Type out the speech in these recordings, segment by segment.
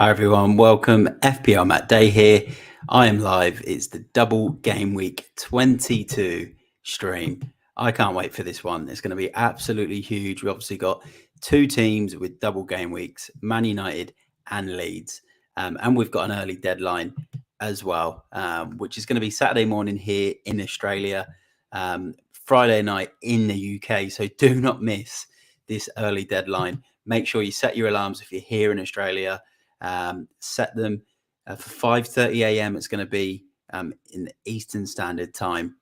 Hi everyone, welcome. FPL Matt Day here. I am live. It's the Double Game Week 22 stream. I can't wait for this one. It's going to be absolutely huge. We obviously got two teams with double game weeks, Man United and Leeds. And we've got an early deadline as well, which is going to be Saturday morning here in Australia, Friday night in the UK. So do not miss this early deadline. Make sure you set your alarms if you're here in Australia. Set them for 5:30 a.m. It's going to be in the Eastern Standard Time,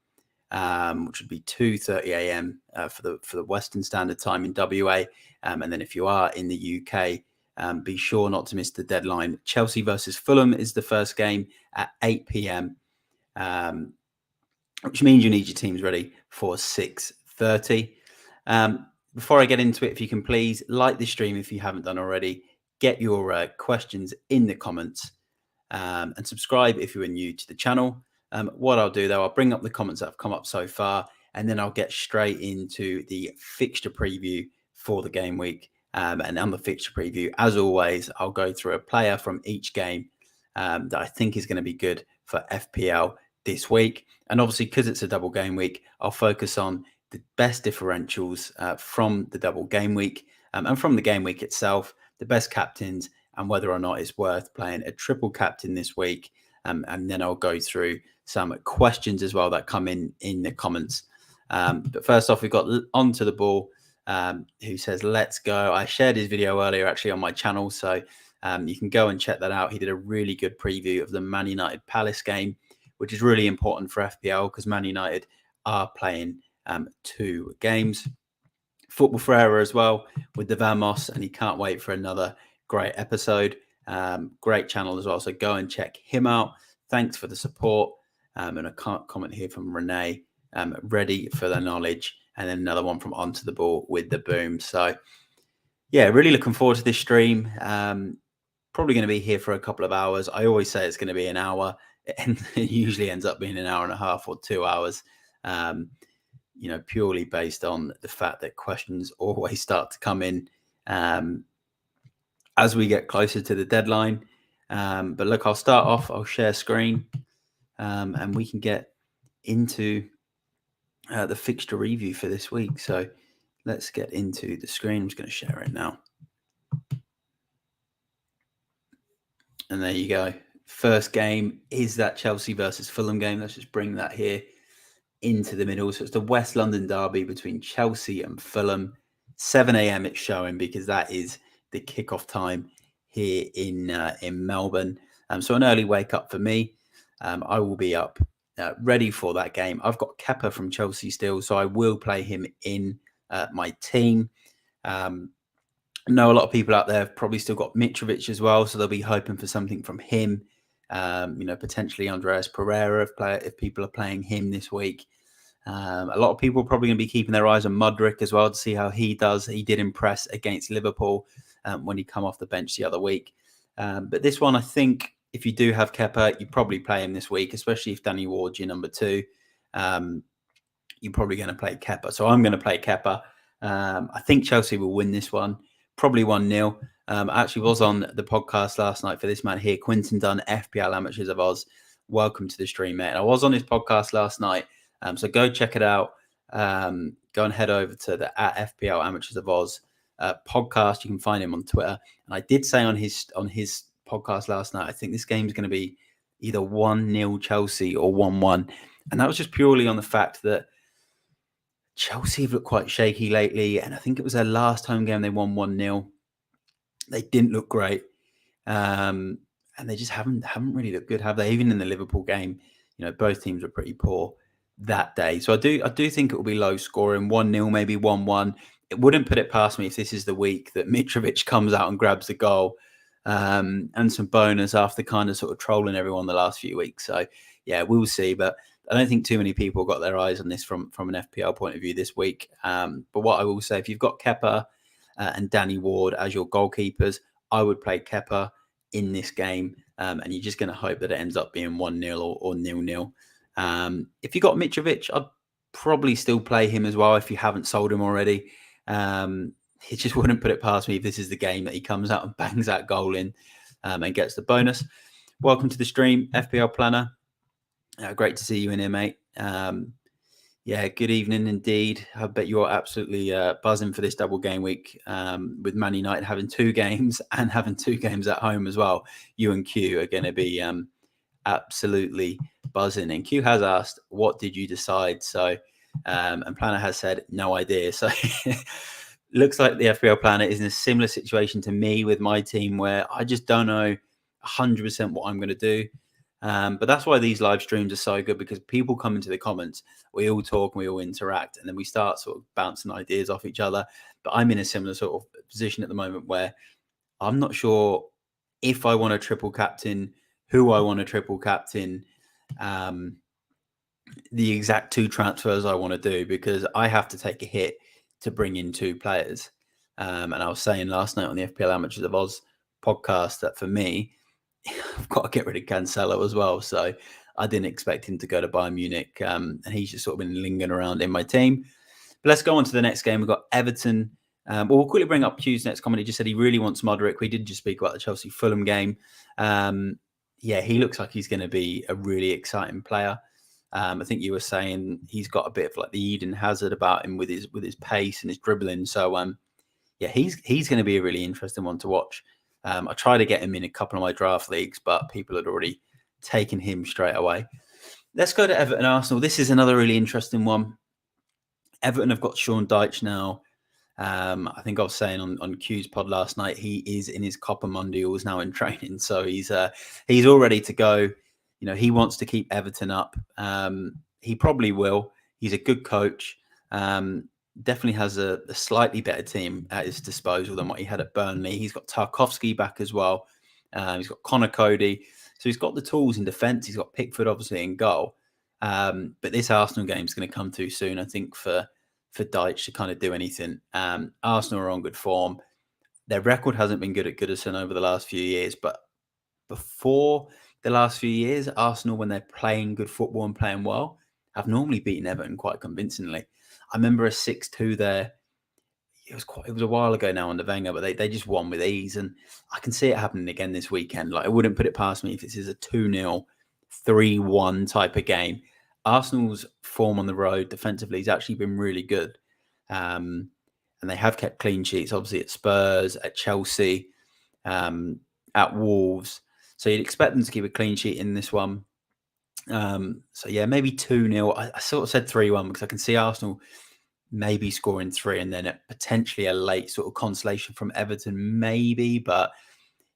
which would be 2:30 a.m. For the Western Standard Time in WA. And then if you are in the UK, be sure not to miss the deadline. Chelsea versus Fulham is the first game at 8 p.m., which means you need your teams ready for 6:30. Before I get into it, if you can please like the stream if you haven't done already. Get your questions in the comments and subscribe if you are new to the channel. What I'll do though, I'll bring up the comments that have come up so far, and then I'll get straight into the fixture preview for the game week. And on the fixture preview, as always, I'll go through a player from each game that I think is going to be good for FPL this week. And obviously, because it's a double game week, I'll focus on the best differentials from the double game week and from the game week itself, the best captains, and whether or not it's worth playing a triple captain this week. And then I'll go through some questions as well that come in the comments. But first off, we've got Onto the Ball, who says, let's go. I shared his video earlier actually on my channel, so you can go and check that out. He did a really good preview of the Man United Palace game, which is really important for FPL because Man United are playing 2 games. Football Forever as well with the Vamos, and he can't wait for another great episode. Great channel as well, so go and check him out. Thanks for the support. And a comment here from Renee, ready for the knowledge, and then another one from Onto the Ball with the Boom. So yeah, really looking forward to this stream. Probably going to be here for a couple of hours. I always say it's going to be an hour, and it usually ends up being an hour and a half or 2 hours. Purely based on the fact that questions always start to come in as we get closer to the deadline. But look, I'll start off, I'll share screen, and we can get into the fixture review for this week. So let's get into the screen. I'm just going to share it now. And there you go. First game is that Chelsea versus Fulham game. Let's just bring that here into the middle. So it's the West London derby between Chelsea and Fulham. 7 a.m. it's showing because that is the kickoff time here in Melbourne. So an early wake up for me. I will be up ready for that game. I've got Kepa from Chelsea still, so I will play him in my team. I know a lot of people out there have probably still got Mitrovic as well, so they'll be hoping for something from him. Potentially Andreas Pereira if people are playing him this week. A lot of people are probably going to be keeping their eyes on Mudryk as well to see how he does. He did impress against Liverpool when he come off the bench the other week. But this one, I think if you do have Kepa, you probably play him this week, especially if Danny Ward's your number 2. You're probably going to play Kepa. So I'm going to play Kepa. I think Chelsea will win this one, probably 1-0. I actually was on the podcast last night for this man here, Quinton Dunn, FPL Amateurs of Oz. Welcome to the stream, mate. And I was on his podcast last night, so go check it out. Go and head over to the @FPL Amateurs of Oz podcast. You can find him on Twitter. And I did say on his podcast last night, I think this game is going to be either 1-0 Chelsea or 1-1. And that was just purely on the fact that Chelsea have looked quite shaky lately. And I think it was their last home game they won 1-0. They didn't look great, and they just haven't really looked good, have they? Even in the Liverpool game, both teams were pretty poor that day. So I do think it will be low scoring, 1-0, maybe 1-1. It wouldn't put it past me if this is the week that Mitrovic comes out and grabs the goal and some bonus after kind of sort of trolling everyone the last few weeks. So yeah, we'll see. But I don't think too many people got their eyes on this from an FPL point of view this week. But what I will say, if you've got Kepa and Danny Ward as your goalkeepers, I would play Kepa in this game, and you're just going to hope that it ends up being 1-0 or 0-0. If you got Mitrovic, I'd probably still play him as well if you haven't sold him already. It just wouldn't put it past me if this is the game that he comes out and bangs that goal in. and gets the bonus. Welcome to the stream, FPL Planner. Great to see you in here, mate. Yeah, good evening indeed. I bet you're absolutely buzzing for this double game week with Man United having 2 games and having 2 games at home as well. You and Q are going to be absolutely buzzing. And Q has asked, what did you decide? So, and Planner has said, no idea. So looks like the FPL Planner is in a similar situation to me with my team where I just don't know 100% what I'm going to do. But that's why these live streams are so good, because people come into the comments, we all talk and we all interact, and then we start sort of bouncing ideas off each other. But I'm in a similar sort of position at the moment where I'm not sure if I want to triple captain, who I want to triple captain, the exact 2 transfers I want to do, because I have to take a hit to bring in 2 players. And I was saying last night on the FPL Amateurs of Oz podcast that for me, I've got to get rid of Cancelo as well. So I didn't expect him to go to Bayern Munich. And he's just sort of been lingering around in my team. But let's go on to the next game. We've got Everton. We'll quickly bring up Q's next comment. He just said he really wants Modric. We did just speak about the Chelsea-Fulham game. Yeah, he looks like he's going to be a really exciting player. I think you were saying he's got a bit of like the Eden Hazard about him with his pace and his dribbling. So yeah, he's going to be a really interesting one to watch. I tried to get him in a couple of my draft leagues, but people had already taken him straight away. Let's go to Everton Arsenal. This is another really interesting one. Everton have got Sean Dyche now. I think I was saying on Q's pod last night, he is in his Copa Mundials now in training. So he's all ready to go. You know, he wants to keep Everton up. He probably will. He's a good coach. Definitely has a slightly better team at his disposal than what he had at Burnley. He's got Tarkowski back as well. He's got Connor Cody. So he's got the tools in defence. He's got Pickford, obviously, in goal. But this Arsenal game is going to come too soon, I think, for Dyche to kind of do anything. Arsenal are on good form. Their record hasn't been good at Goodison over the last few years. But before the last few years, Arsenal, when they're playing good football and playing well, have normally beaten Everton quite convincingly. I remember a 6-2 there. It was a while ago now under Wenger, but they just won with ease. And I can see it happening again this weekend. Like, I wouldn't put it past me if this is a 2-0, 3-1 type of game. Arsenal's form on the road defensively has actually been really good. And they have kept clean sheets, obviously, at Spurs, at Chelsea, at Wolves. So you'd expect them to keep a clean sheet in this one. So yeah, maybe 2-0. I sort of said 3-1 because I can see Arsenal maybe scoring 3 and then potentially a late sort of consolation from Everton, maybe. But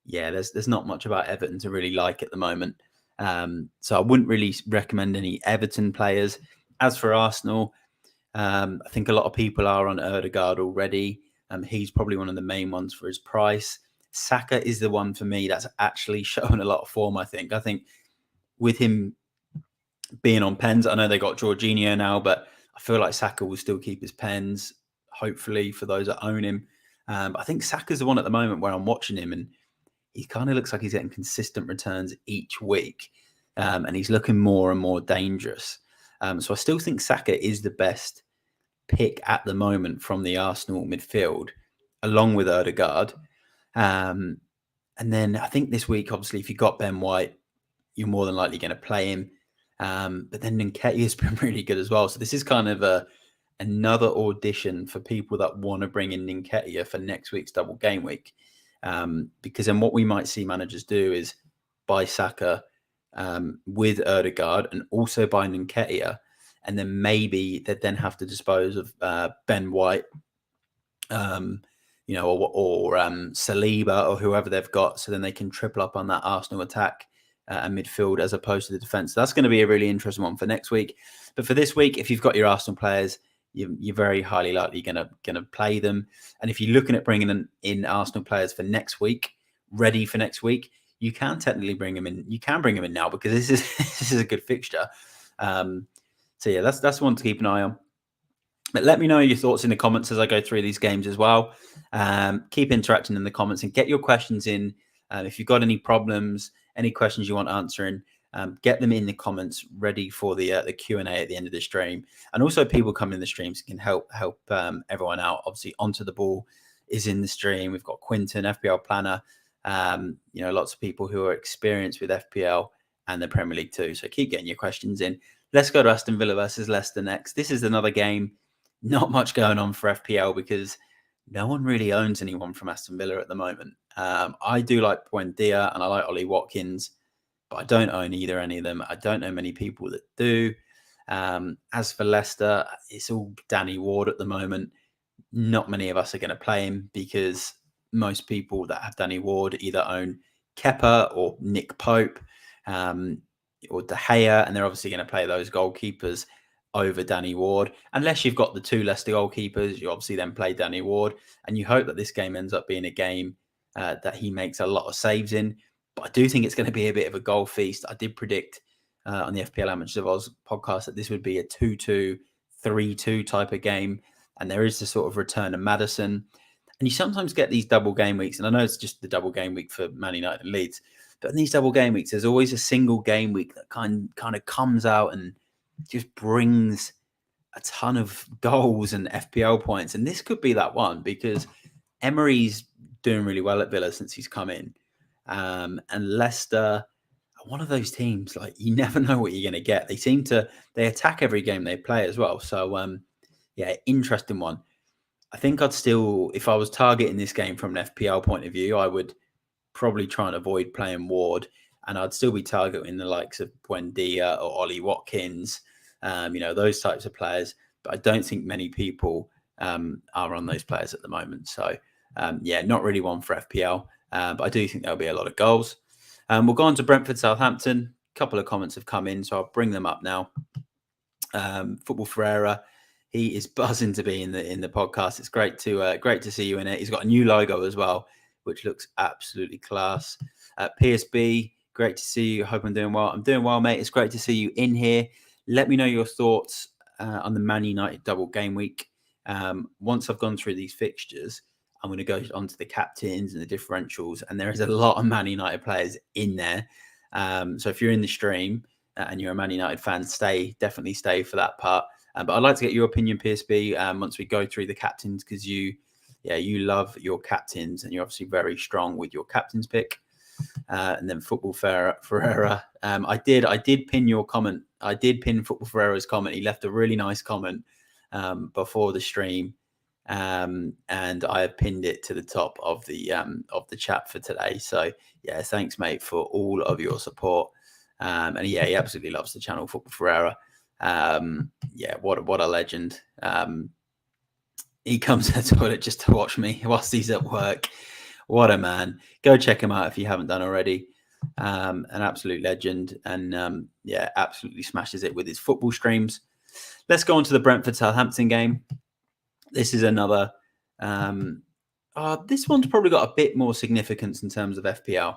yeah, there's not much about Everton to really like at the moment. So I wouldn't really recommend any Everton players. As for Arsenal, I think a lot of people are on Ødegaard already. He's probably one of the main ones for his price. Saka is the one for me that's actually shown a lot of form, I think. I think with him being on pens, I know they got Jorginho now, but I feel like Saka will still keep his pens, hopefully, for those that own him. But I think Saka's the one at the moment where I'm watching him and he kind of looks like he's getting consistent returns each week. And he's looking more and more dangerous. So I still think Saka is the best pick at the moment from the Arsenal midfield, along with Ødegaard. And then I think this week, obviously, if you got Ben White, you're more than likely going to play him. But then Nketiah has been really good as well. So this is kind of another audition for people that want to bring in Nketiah for next week's double game week. Because then what we might see managers do is buy Saka with Ødegaard and also buy Nketiah. And then maybe they'd then have to dispose of Ben White, or Saliba or whoever they've got. So then they can triple up on that Arsenal attack and midfield as opposed to the defence. So that's going to be a really interesting one for next week. But for this week, if you've got your Arsenal players, you're very highly likely going to play them. And if you're looking at bringing in Arsenal players for next week, ready for next week, you can technically bring them in. You can bring them in now because this is a good fixture. So yeah, that's one to keep an eye on. But let me know your thoughts in the comments as I go through these games as well. Keep interacting in the comments and get your questions in. If you've got any problems, any questions you want answering, get them in the comments ready for the Q&A at the end of the stream. And also people coming in the streams can help everyone out. Obviously, Onto the Ball is in the stream. We've got Quinton, FPL Planner, Lots of people who are experienced with FPL and the Premier League too. So keep getting your questions in. Let's go to Aston Villa versus Leicester next. This is another game. Not much going on for FPL because no one really owns anyone from Aston Villa at the moment. I do like Buendia and I like Ollie Watkins, but I don't own any of them. I don't know many people that do. As for Leicester, it's all Danny Ward at the moment. Not many of us are going to play him because most people that have Danny Ward either own Kepa or Nick Pope or De Gea, and they're obviously going to play those goalkeepers over Danny Ward. Unless you've got the two Leicester goalkeepers, you obviously then play Danny Ward, and you hope that this game ends up being a game that he makes a lot of saves in. But I do think it's going to be a bit of a goal feast. I did predict on the FPL Amateurs of Oz podcast that this would be a 2-2, 3-2 type of game. And there is the sort of return of Maddison. And you sometimes get these double game weeks. And I know it's just the double game week for Man United and Leeds. But in these double game weeks, there's always a single game week that kind of comes out and just brings a ton of goals and FPL points. And this could be that one because Emery's doing really well at Villa since he's come in. And Leicester, one of those teams, like you never know what you're going to get. They attack every game they play as well. So, interesting one. I think I'd still, if I was targeting this game from an FPL point of view, I would probably try and avoid playing Ward, and I'd still be targeting the likes of Buendia or Ollie Watkins, those types of players. But I don't think many people are on those players at the moment. So, not really one for FPL, but I do think there'll be a lot of goals. We'll go on to Brentford Southampton. A couple of comments have come in, so I'll bring them up now. Football Ferreira, he is buzzing to be in the podcast. It's great to see you in it. He's got a new logo as well, which looks absolutely class. PSB, great to see you. Hope I'm doing well. I'm doing well, mate. It's great to see you in here. Let me know your thoughts on the Man United double game week. Once I've gone through these fixtures, I'm going to go onto the captains and the differentials, and there is a lot of Man United players in there. So if you're in the stream and you're a Man United fan, definitely stay for that part. But I'd like to get your opinion, PSB, once we go through the captains, because you love your captains and you're obviously very strong with your captain's pick. And then Football Ferreira. I did pin your comment. I did pin Football Ferreira's comment. He left a really nice comment before the stream. And I have pinned it to the top of the chat for today. So yeah, thanks, mate, for all of your support. And he absolutely loves the channel, Football Ferreira. What a legend. He comes to the toilet just to watch me whilst he's at work. What a man. Go check him out if you haven't done already. An absolute legend, and absolutely smashes it with his football streams. Let's go on to the Brentford Southampton game. This is another this one's probably got a bit more significance in terms of FPL,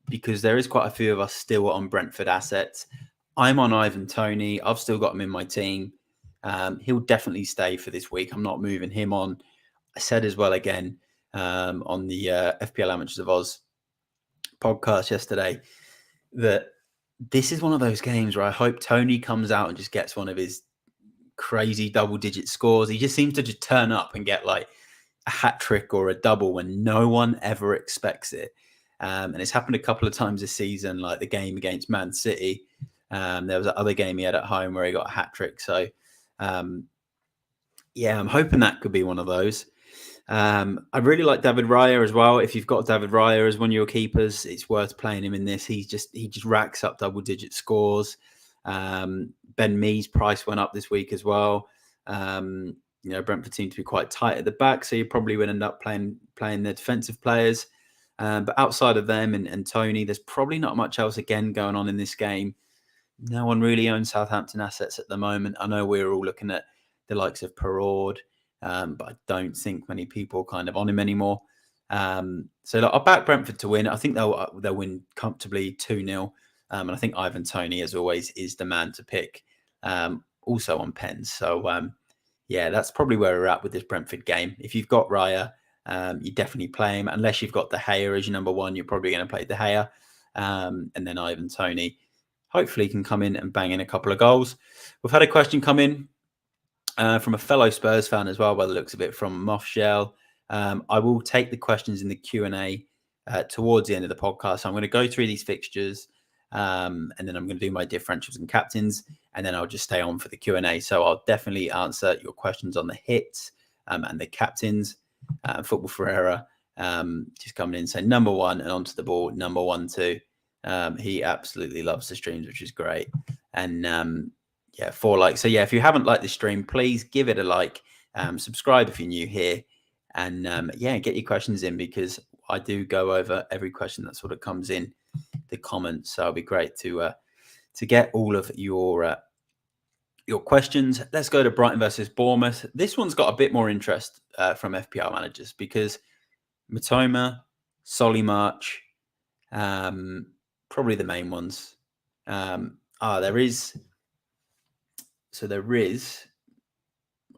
because there is quite a few of us still on Brentford assets. I'm on Ivan Toney. I've still got him in my team. He'll definitely stay for this week. I'm not moving him on. I said as well again on the FPL Amateurs of Oz podcast yesterday that this is one of those games where I hope Toney comes out and just gets one of his crazy double-digit scores. He just seems to just turn up and get like a hat trick or a double when no one ever expects it. And it's happened a couple of times this season, like the game against Man City. There was that other game he had at home where he got a hat trick. So, I'm hoping that could be one of those. I really like David Raya as well. If you've got David Raya as one of your keepers, it's worth playing him in this. He just racks up double-digit scores. Ben Mee's price went up this week as well. Brentford seem to be quite tight at the back, so you probably would end up playing the defensive players. But outside of them and Toney, there's probably not much else again going on in this game. No one really owns Southampton assets at the moment. I know we're all looking at the likes of Perraud, but I don't think many people kind of on him anymore. I'll back Brentford to win. I think they'll win comfortably 2-0. And I think Ivan Toney, as always, is the man to pick. Also on pens. So, that's probably where we're at with this Brentford game. If you've got Raya, you definitely play him. Unless you've got De Gea as your number one, you're probably going to play De Gea. And then Ivan Toney hopefully can come in and bang in a couple of goals. We've had a question come in from a fellow Spurs fan as well, by the looks of it, from Moff Shell. I will take the questions in the Q&A towards the end of the podcast. So I'm going to go through these fixtures, and then I'm going to do my differentials and captains, and then I'll just stay on for the Q&A. So I'll definitely answer your questions on the hits and the captains. Football Ferreira just coming in saying number one and onto the ball, number 1, 2. He absolutely loves the streams, which is great. And 4 likes. So yeah, if you haven't liked the stream, please give it a like. Subscribe if you're new here, and get your questions in, because I do go over every question that sort of comes in the comments. So it'll be great to get all of your questions. Let's go to Brighton versus Bournemouth. This one's got a bit more interest from FPL managers, because Matoma, Solly March, probably the main ones. There is.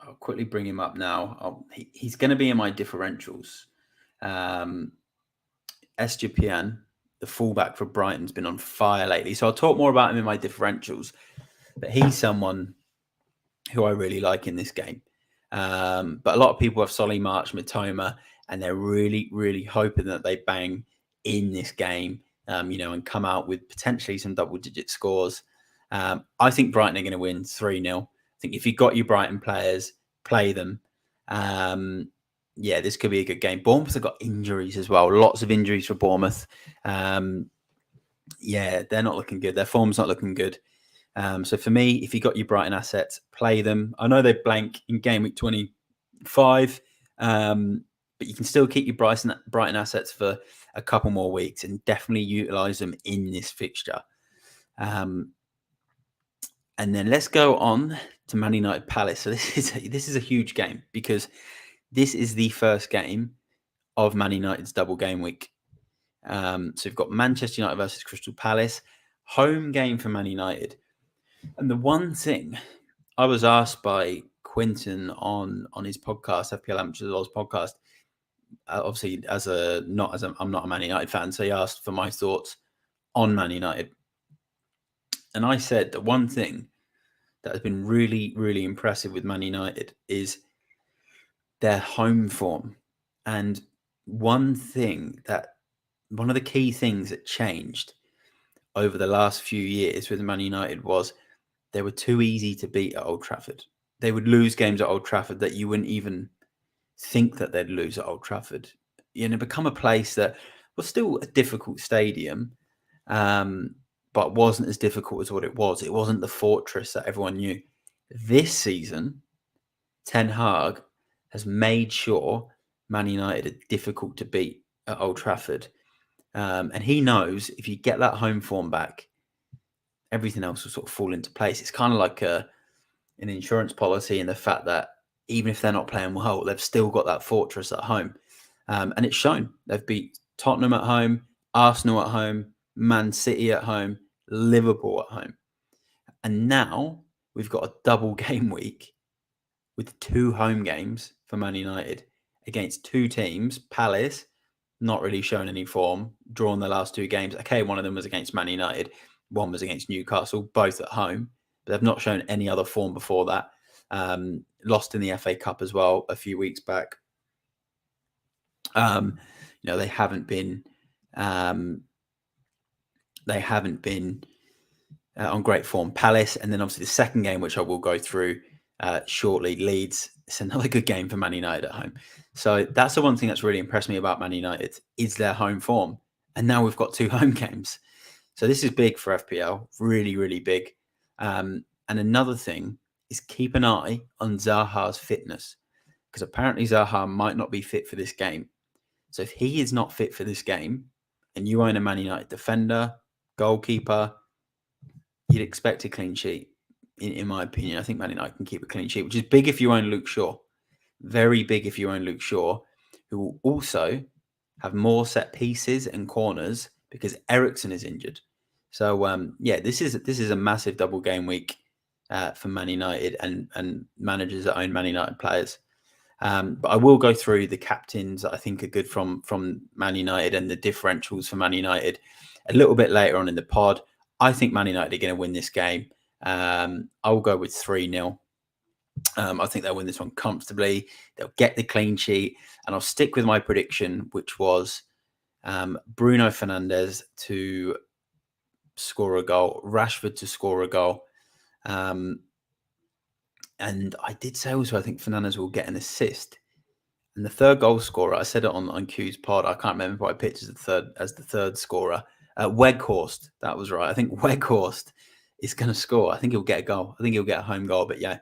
I'll quickly bring him up now. He's going to be in my differentials. Estepian, the fullback for Brighton, has been on fire lately. So I'll talk more about him in my differentials. But he's someone who I really like in this game. But a lot of people have Solly March, Matoma, and they're really, really hoping that they bang in this game, and come out with potentially some double-digit scores. I think Brighton are going to win 3-0. I think if you've got your Brighton players, play them. This could be a good game. Bournemouth have got injuries as well. Lots of injuries for Bournemouth. They're not looking good. Their form's not looking good. So for me, if you got your Brighton assets, play them. I know they blank in game week 25, but you can still keep your Brighton assets for a couple more weeks and definitely utilize them in this fixture. And then let's go on to Man United Palace. So this is a huge game, because this is the first game of Man United's double game week. So we've got Manchester United versus Crystal Palace, home game for Man United. And the one thing I was asked by Quinton on his podcast, FPL Amateurs podcast, obviously I'm not a Man United fan, so he asked for my thoughts on Man United. And I said that one thing that has been really, really impressive with Man United is their home form. And one of the key things that changed over the last few years with Man United was they were too easy to beat at Old Trafford. They would lose games at Old Trafford that you wouldn't even think that they'd lose at Old Trafford. Become a place that was still a difficult stadium, but wasn't as difficult as what it was. It wasn't the fortress that everyone knew. This season, Ten Hag has made sure Man United are difficult to beat at Old Trafford. And he knows if you get that home form back, everything else will sort of fall into place. It's kind of like an insurance policy, in the fact that even if they're not playing well, they've still got that fortress at home. And it's shown. They've beat Tottenham at home, Arsenal at home, Man City at home, Liverpool at home. And now we've got a double game week with 2 home games for Man United against 2 teams. Palace, not really shown any form, drawn the last 2 games. Okay, one of them was against Man United, one was against Newcastle, both at home. But they've not shown any other form before that. Lost in the FA Cup as well a few weeks back. They haven't been on great form. Palace, and then obviously the second game, which I will go through shortly, Leeds. It's another good game for Man United at home. So that's the one thing that's really impressed me about Man United is their home form. And now we've got 2 home games. So this is big for FPL, really, really big. And another thing is keep an eye on Zaha's fitness, because apparently Zaha might not be fit for this game. So if he is not fit for this game and you own a Man United defender, goalkeeper, you'd expect a clean sheet, in my opinion. I think Man United can keep a clean sheet, which is big if you own Luke Shaw. Very big if you own Luke Shaw, who will also have more set pieces and corners because Eriksen is injured. So, this is a massive double game week for Man United and managers that own Man United players. But I will go through the captains that I think are good from Man United and the differentials for Man United a little bit later on in the pod. I think Man United are going to win this game. I'll go with 3-0. I think they'll win this one comfortably. They'll get the clean sheet. And I'll stick with my prediction, which was Bruno Fernandes to score a goal, Rashford to score a goal. And I did say also, I think Fernandes will get an assist. And the third goal scorer, I said it on Q's pod. I can't remember what I picked as the third scorer. Weghorst, that was right. I think Weghorst is going to score. I think he'll get a goal. I think he'll get a home goal. But yeah,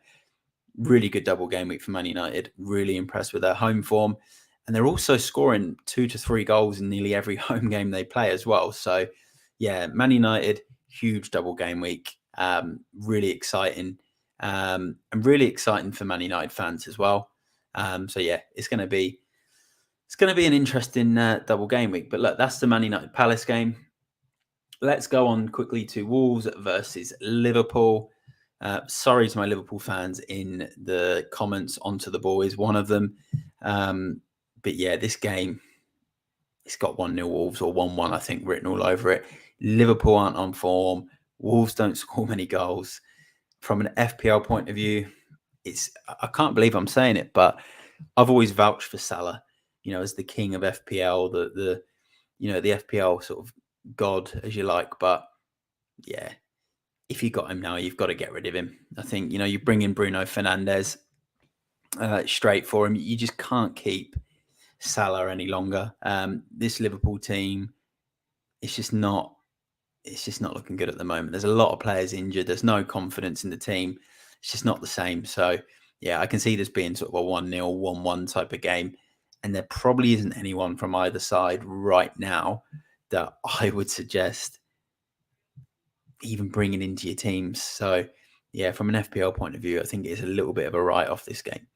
really good double game week for Man United. Really impressed with their home form. And they're also scoring 2 to 3 goals in nearly every home game they play as well. So yeah, Man United, huge double game week. Really exciting. And really exciting for Man United fans as well. So yeah, it's going to be an interesting double game week. But look, that's the Man United Palace game. Let's go on quickly to Wolves versus Liverpool. Sorry to my Liverpool fans in the comments. Onto the ball is one of them. But yeah, this game, it's got 1-0 Wolves or 1-1, I think, written all over it. Liverpool aren't on form. Wolves don't score many goals. From an FPL point of view, I can't believe I'm saying it, but I've always vouched for Salah, as the king of FPL, the FPL sort of god, as you like. But yeah, if you got him now, you've got to get rid of him. I think, you bring in Bruno Fernandes straight for him. You just can't keep Salah any longer. This Liverpool team, it's just not looking good at the moment. There's a lot of players injured. There's no confidence in the team. It's just not the same. So yeah, I can see this being sort of a 1-0, 1-1 type of game. And there probably isn't anyone from either side right now that I would suggest even bringing into your teams. So yeah, from an FPL point of view, I think it's a little bit of a write-off, this game.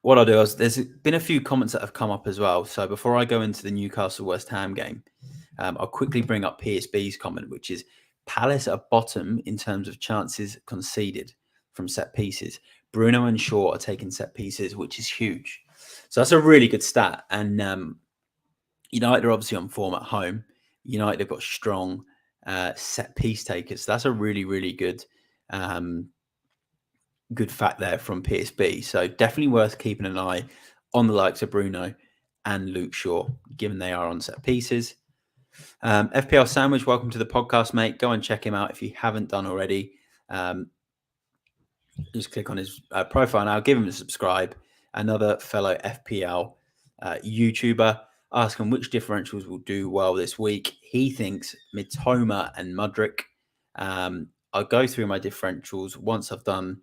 What I'll do is, there's been a few comments that have come up as well. So before I go into the Newcastle West Ham game, I'll quickly bring up PSB's comment, which is Palace are bottom in terms of chances conceded from set pieces. Bruno and Shaw are taking set pieces, which is huge. So that's a really good stat. And United are obviously on form at home. United have got strong set piece takers. So that's a really, really good fact there from PSB. So definitely worth keeping an eye on the likes of Bruno and Luke Shaw, given they are on set pieces. FPL Sandwich, welcome to the podcast, mate. Go and check him out if you haven't done already. Just click on his profile now, give him a subscribe. Another fellow FPL YouTuber, asking which differentials will do well this week. He thinks Mitoma and Mudryk. I'll go through my differentials once I've done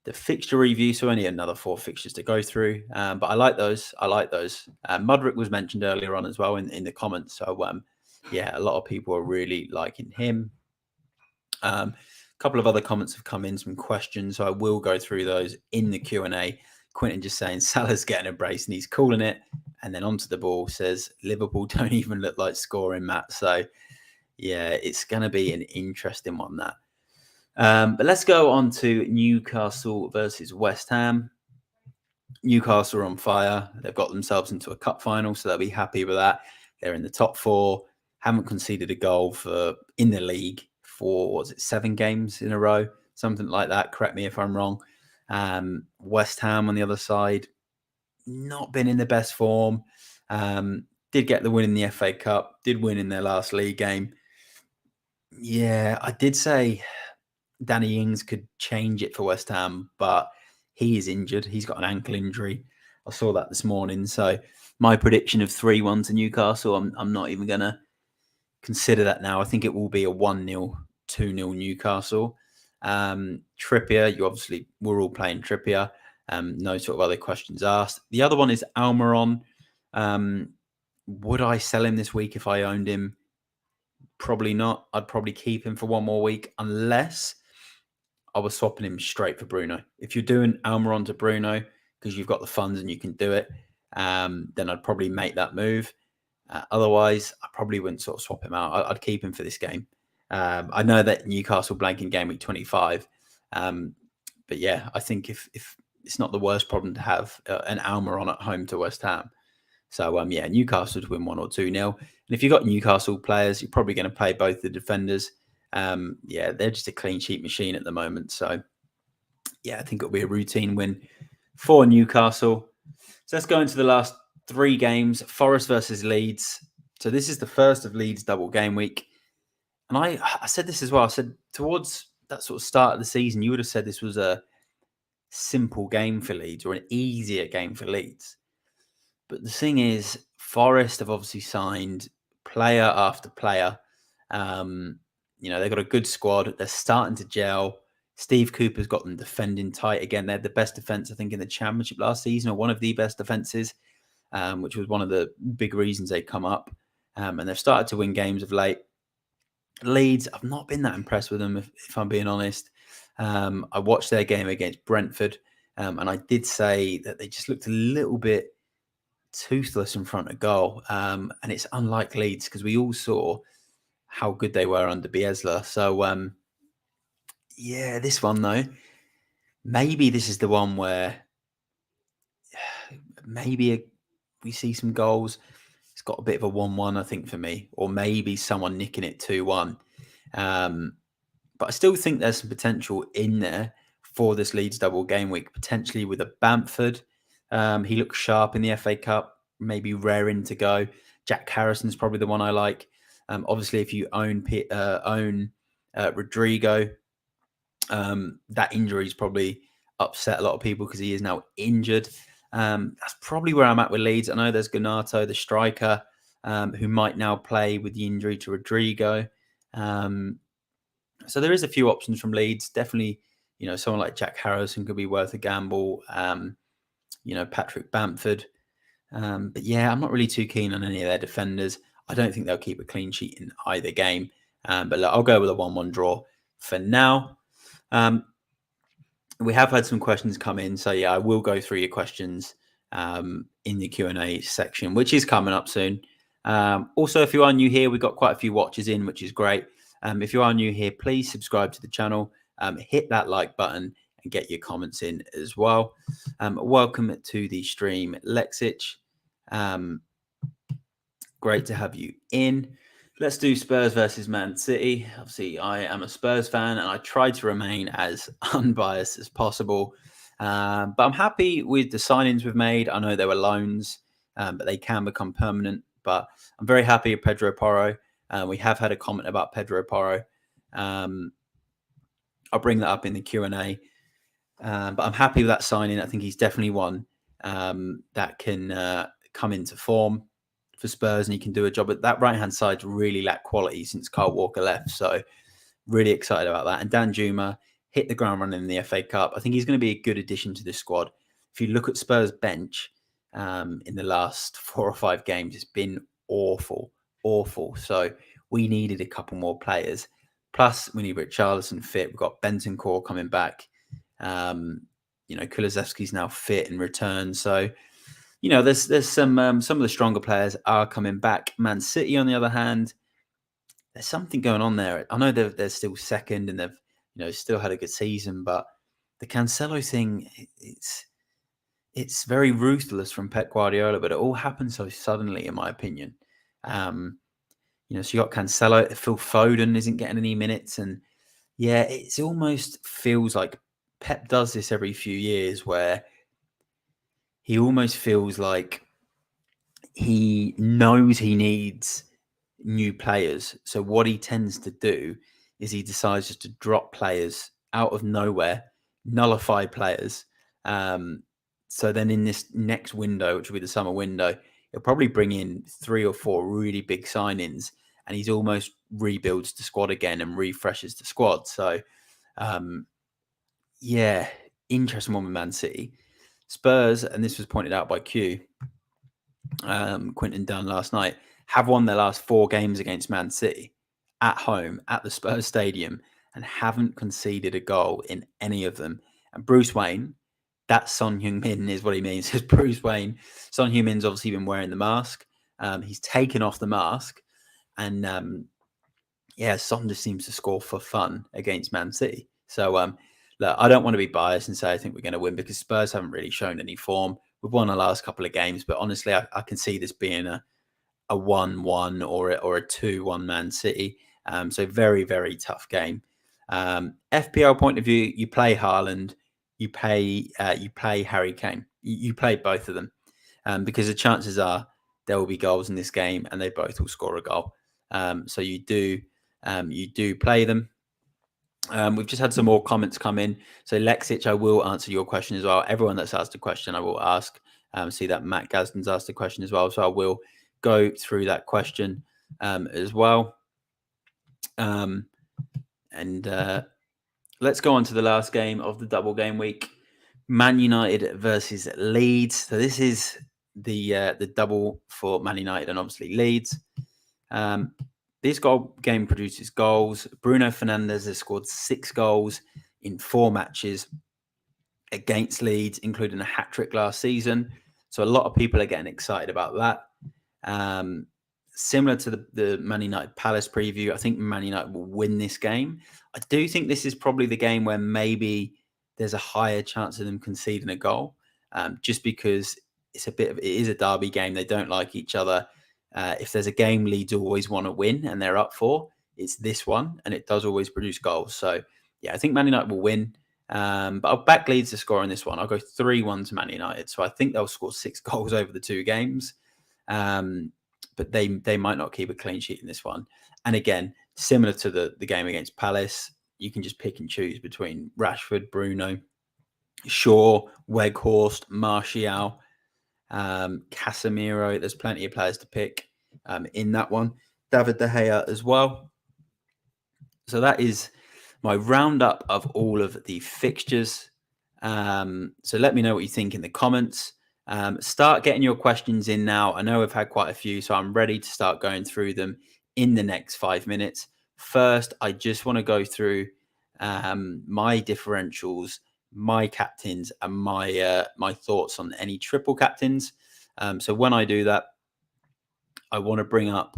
the fixture review, so only another 4 fixtures to go through. But I like those. Mudryk was mentioned earlier on as well in the comments. So yeah, a lot of people are really liking him. A couple of other comments have come in, some questions, so I will go through those in the Q&A. Quentin just saying Salah's getting a brace and he's calling it. And then onto the ball says Liverpool don't even look like scoring, Matt. So yeah, it's going to be an interesting one, that. But let's go on to Newcastle versus West Ham. Newcastle are on fire. They've got themselves into a cup final, so they'll be happy with that. They're in the top 4. Haven't conceded a goal in the league for 7 games in a row, something like that. Correct me if I'm wrong. West Ham on the other side, not been in the best form. Did get the win in the FA Cup. Did win in their last league game. Yeah, I did say Danny Ings could change it for West Ham, but he is injured. He's got an ankle injury. I saw that this morning. So my prediction of 3-1 to Newcastle, I'm not even going to consider that now. I think it will be a 1-0, 2-0 Newcastle. Trippier, we're all playing Trippier. No sort of other questions asked. The other one is Almiron. Would I sell him this week if I owned him? Probably not. I'd probably keep him for one more week, unless I was swapping him straight for Bruno. If you're doing Almiron to Bruno because you've got the funds and you can do it, then I'd probably make that move. Otherwise, I probably wouldn't sort of swap him out. I'd keep him for this game. I know that Newcastle blank in game week 25. But yeah, I think if it's not the worst problem to have an Almiron at home to West Ham. So yeah, Newcastle to win 1 or 2-0. And if you've got Newcastle players, you're probably going to play both the defenders. Yeah, they're just a clean sheet machine at the moment. So yeah, I think it'll be a routine win for Newcastle. So let's go into the last 3 games, Forest versus Leeds. So this is the first of Leeds double game week. And I said this as well. I said towards that sort of start of the season, you would have said this was a simple game for Leeds or an easier game for Leeds. But the thing is, Forest have obviously signed player after player. They've got a good squad. They're starting to gel. Steve Cooper's got them defending tight again. They had the best defense, I think, in the Championship last season, or one of the best defenses, which was one of the big reasons they come up. And they've started to win games of late. Leeds, I've not been that impressed with them, if I'm being honest. I watched their game against Brentford, and I did say that they just looked a little bit toothless in front of goal. And it's unlike Leeds because we all saw how good they were under Bielsa. So, this one, though, maybe this is the one where maybe we see some goals. It's got a bit of a 1-1, I think, for me, or maybe someone nicking it 2-1. But I still think there's some potential in there for this Leeds double game week, potentially with a Bamford. He looks sharp in the FA Cup, maybe raring to go. Jack Harrison's probably the one I like. Obviously, if you own Rodrigo, that injury's probably upset a lot of people because he is now injured. That's probably where I'm at with Leeds. I know there's Ganato, the striker, who might now play with the injury to Rodrigo. So there is a few options from Leeds. Definitely, someone like Jack Harrison could be worth a gamble. Patrick Bamford. But yeah, I'm not really too keen on any of their defenders. I don't think they'll keep a clean sheet in either game. But look, I'll go with a 1-1 draw for now. We have had some questions come in. So yeah, I will go through your questions in the Q&A section, which is coming up soon. Also, if you are new here, we've got quite a few watches in, which is great. If you are new here, please subscribe to the channel, hit that like button and get your comments in as well. Welcome to the stream, Lexich. Great to have you in. Let's do Spurs versus Man City. Obviously, I am a Spurs fan and I try to remain as unbiased as possible. But I'm happy with the signings we've made. I know they were loans, but they can become permanent. But I'm very happy with Pedro Porro. We have had a comment about Pedro Porro. I'll bring that up in the Q&A. But I'm happy with that signing. I think he's definitely one that can come into form for Spurs and he can do a job. But that right-hand side's really lacked quality since Kyle Walker left. So really excited about that. And Dan Juma hit the ground running in the FA Cup. I think he's going to be a good addition to this squad. If you look at Spurs' bench in the last 4 or 5 games, it's been awful. So we needed a couple more players. Plus, we need Richarlison fit. We've got Bentancur coming back. Kulusevski's now fit and returned. So, there's some of the stronger players are coming back. Man City, on the other hand, there's something going on there. I know they're still second and they've still had a good season, but the Cancelo thing, it's very ruthless from Pep Guardiola, but it all happened so suddenly, in my opinion. So you got Cancelo. Phil Foden isn't getting any minutes, and yeah, it almost feels like Pep does this every few years, where he almost feels like he knows he needs new players. So what he tends to do is he decides just to drop players out of nowhere, nullify players. So then in this next window, which will be the summer window, he'll probably bring in 3 or 4 really big signings, and he's almost rebuilds the squad again and refreshes the squad. So, interesting one with Man City. Spurs, and this was pointed out by Quinton Dunn last night, have won their last 4 games against Man City at home at the Spurs Stadium and haven't conceded a goal in any of them. And Bruce Wayne, that Son Heung-min is what he means. It's Bruce Wayne. Son Heung-min's obviously been wearing the mask. He's taken off the mask. And Son just seems to score for fun against Man City. So, look, I don't want to be biased and say I think we're going to win because Spurs haven't really shown any form. We've won the last couple of games, but honestly, I can see this being a 1-1 or a 2-1 Man City. So very, very tough game. FPL point of view, you play Haaland, you play Harry Kane. You play both of them. because the chances are there will be goals in this game and they both will score a goal. So you do play them. We've just had some more comments come in. So Lexic, I will answer your question as well. Everyone that's asked a question, I will ask. See that Matt Gaston's asked a question as well. So I will go through that question as well. Let's go on to the last game of the double game week. Man United versus Leeds. So this is the double for Man United and obviously Leeds. This game produces goals. Bruno Fernandes has scored 6 goals in 4 matches against Leeds, including a hat-trick last season. So a lot of people are getting excited about that. Similar to the Man United Palace preview, I think Man United will win this game. I do think this is probably the game where maybe there's a higher chance of them conceding a goal, just because it is a derby game. They don't like each other. If there's a game Leeds always want to win and they're up for, it's this one, and it does always produce goals. So yeah, I think Man United will win. But I'll back Leeds to score in this one. I'll go 3-1 to Man United. So I think they'll score 6 goals over the 2 games. But they might not keep a clean sheet in this one. And again, similar to the game against Palace, you can just pick and choose between Rashford, Bruno, Shaw, Weghorst, Martial, Casemiro. There's plenty of players to pick in that one. David De Gea as well. So that is my roundup of all of the fixtures. So let me know what you think in the comments. Start getting your questions in now. I know I've had quite a few, so I'm ready to start going through them in the next 5 minutes. First, I just want to go through my differentials, my captains, and my thoughts on any triple captains. So when I do that, I want to bring up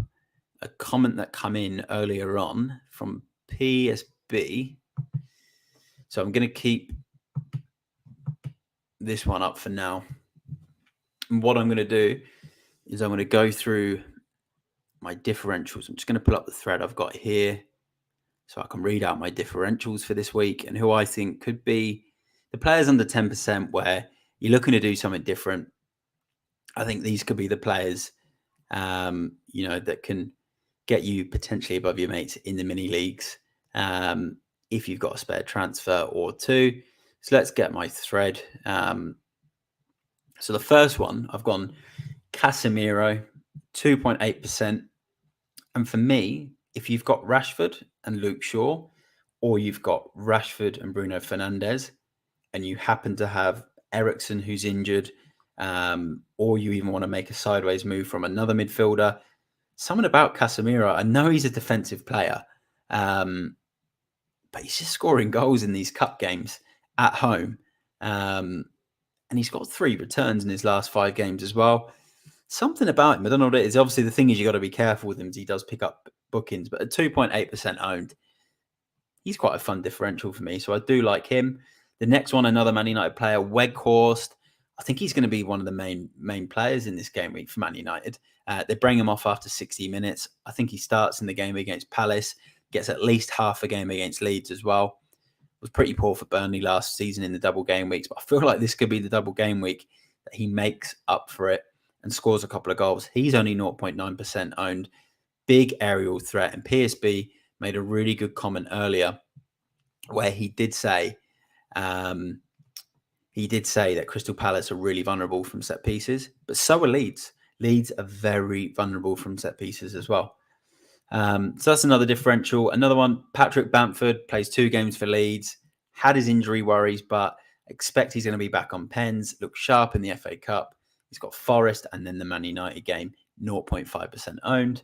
a comment that came in earlier on from PSB. So I'm going to keep this one up for now. And what I'm going to do is I'm going to go through my differentials. I'm just going to pull up the thread I've got here so I can read out my differentials for this week and who I think could be the players under 10% where you're looking to do something different. I think these could be the players, that can get you potentially above your mates in the mini leagues if you've got a spare transfer or 2. So let's get my thread. So the first one, I've gone Casemiro, 2.8%. And for me, if you've got Rashford and Luke Shaw, or you've got Rashford and Bruno Fernandes, and you happen to have Eriksen who's injured, or you even want to make a sideways move from another midfielder, something about Casemiro, I know he's a defensive player, but he's just scoring goals in these cup games at home. And he's got 3 returns in his last 5 games as well. Something about him, I don't know what it is. Obviously, the thing is, you've got to be careful with him because he does pick up bookings. But at 2.8% owned, he's quite a fun differential for me. So I do like him. The next one, another Man United player, Weghorst. I think he's going to be one of the main players in this game week for Man United. They bring him off after 60 minutes. I think he starts in the game against Palace, gets at least half a game against Leeds as well. Was pretty poor for Burnley last season in the double game weeks, but I feel like this could be the double game week that he makes up for it and scores a couple of goals. He's only 0.9% owned. Big aerial threat. And PSB made a really good comment earlier where he did say that Crystal Palace are really vulnerable from set pieces, but so are Leeds. Leeds are very vulnerable from set pieces as well. So that's another differential. Another one, Patrick Bamford plays 2 games for Leeds, had his injury worries, but expect he's going to be back on pens, looks sharp in the FA Cup. He's got Forest and then the Man United game, 0.5% owned.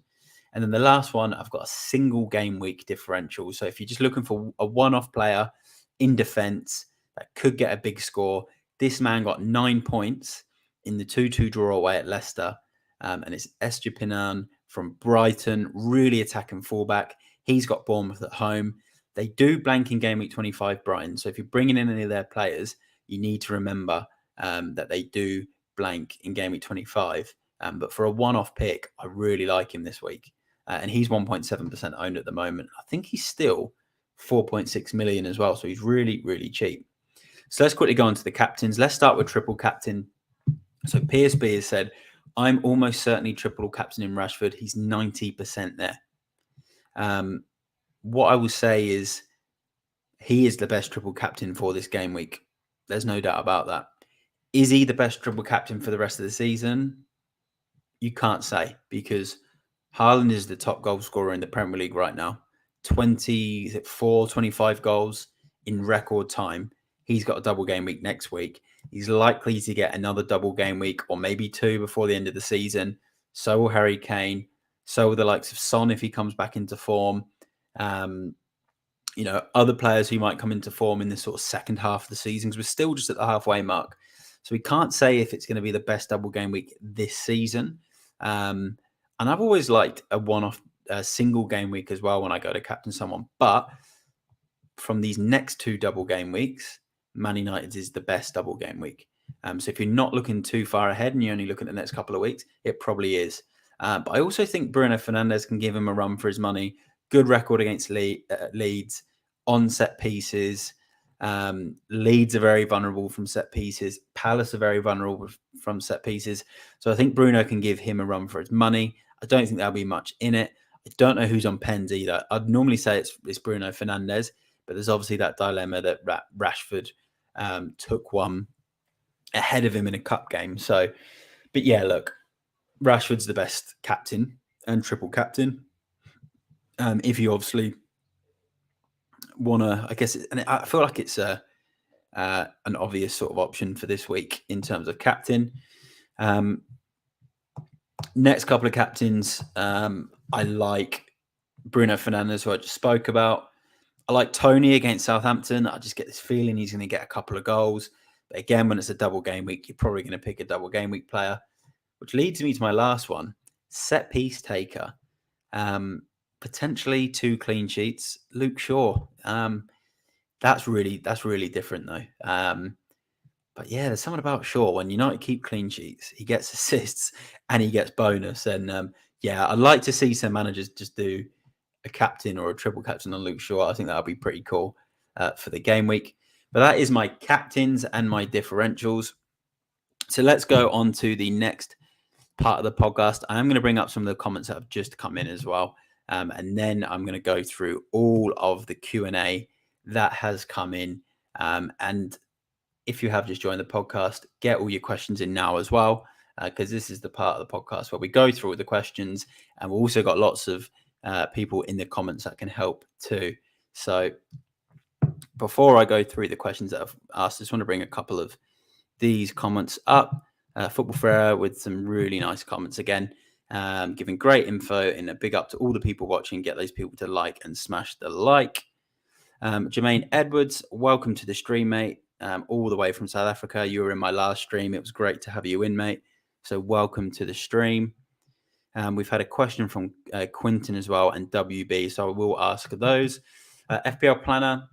And then the last one, I've got a single game week differential. So if you're just looking for a one-off player in defence that could get a big score, this man got 9 points in the 2-2 draw away at Leicester. And it's Estupiñán from Brighton, really attacking fullback. He's got Bournemouth at home. They do blank in game week 25, Brighton. So if you're bringing in any of their players, you need to remember that they do blank in game week 25. But for a one-off pick, I really like him this week. And he's 1.7% owned at the moment. I think he's still 4.6 million as well. So he's really, really cheap. So let's quickly go on to the captains. Let's start with triple captain. So PSB has said, I'm almost certainly triple captain in Rashford. He's 90% there. What I will say is he is the best triple captain for this game week. There's no doubt about that. Is he the best triple captain for the rest of the season? You can't say, because Haaland is the top goal scorer in the Premier League right now. 25 goals in record time. He's got a double game week next week. He's likely to get another double game week or maybe two before the end of the season. So will Harry Kane. So will the likes of Son if he comes back into form. Other players who might come into form in the sort of second half of the season, because we're still just at the halfway mark. So we can't say if it's going to be the best double game week this season. And I've always liked a one-off single game week as well when I go to captain someone. But from these next two double game weeks, Man United is the best double game week. So if you're not looking too far ahead and you're only looking at the next couple of weeks, it probably is. But I also think Bruno Fernandes can give him a run for his money. Good record against Leeds on set pieces. Leeds are very vulnerable from set pieces. Palace are very vulnerable from set pieces. So I think Bruno can give him a run for his money. I don't think there'll be much in it. I don't know who's on pens either. I'd normally say it's Bruno Fernandes, but there's obviously that dilemma that Rashford took one ahead of him in a cup game. So, but yeah, look, Rashford's the best captain and triple captain. If you obviously want to, I guess, and I feel like it's an obvious sort of option for this week in terms of captain. Next couple of captains, I like Bruno Fernandes, who I just spoke about. I like Tony against Southampton. I just get this feeling he's going to get a couple of goals. But again, when it's a double game week, you're probably going to pick a double game week player, which leads me to my last one, set piece taker. Potentially 2 clean sheets. Luke Shaw. That's really different though. But yeah, there's something about Shaw. When United keep clean sheets, he gets assists and he gets bonus. And I'd like to see some managers just do a captain or a triple captain on Luke Shaw. I think that would be pretty cool for the game week. But that is my captains and my differentials. So let's go on to the next part of the podcast. I am going to bring up some of the comments that have just come in as well. And then I'm going to go through all of the Q&A that has come in. And if you have just joined the podcast, get all your questions in now as well, because this is the part of the podcast where we go through all the questions. And we've also got lots of people in the comments that can help too. So before I go through the questions that I've asked, I just want to bring a couple of these comments up. Football Frere with some really nice comments again, giving great info, and a big up to all the people watching. Get those people to like and smash the like. Jermaine Edwards, welcome to the stream, mate. All the way from South Africa. You were in my last stream. It was great to have you in, mate. So welcome to the stream. We've had a question from Quinton as well and WB, so I will ask those. FPL Planner,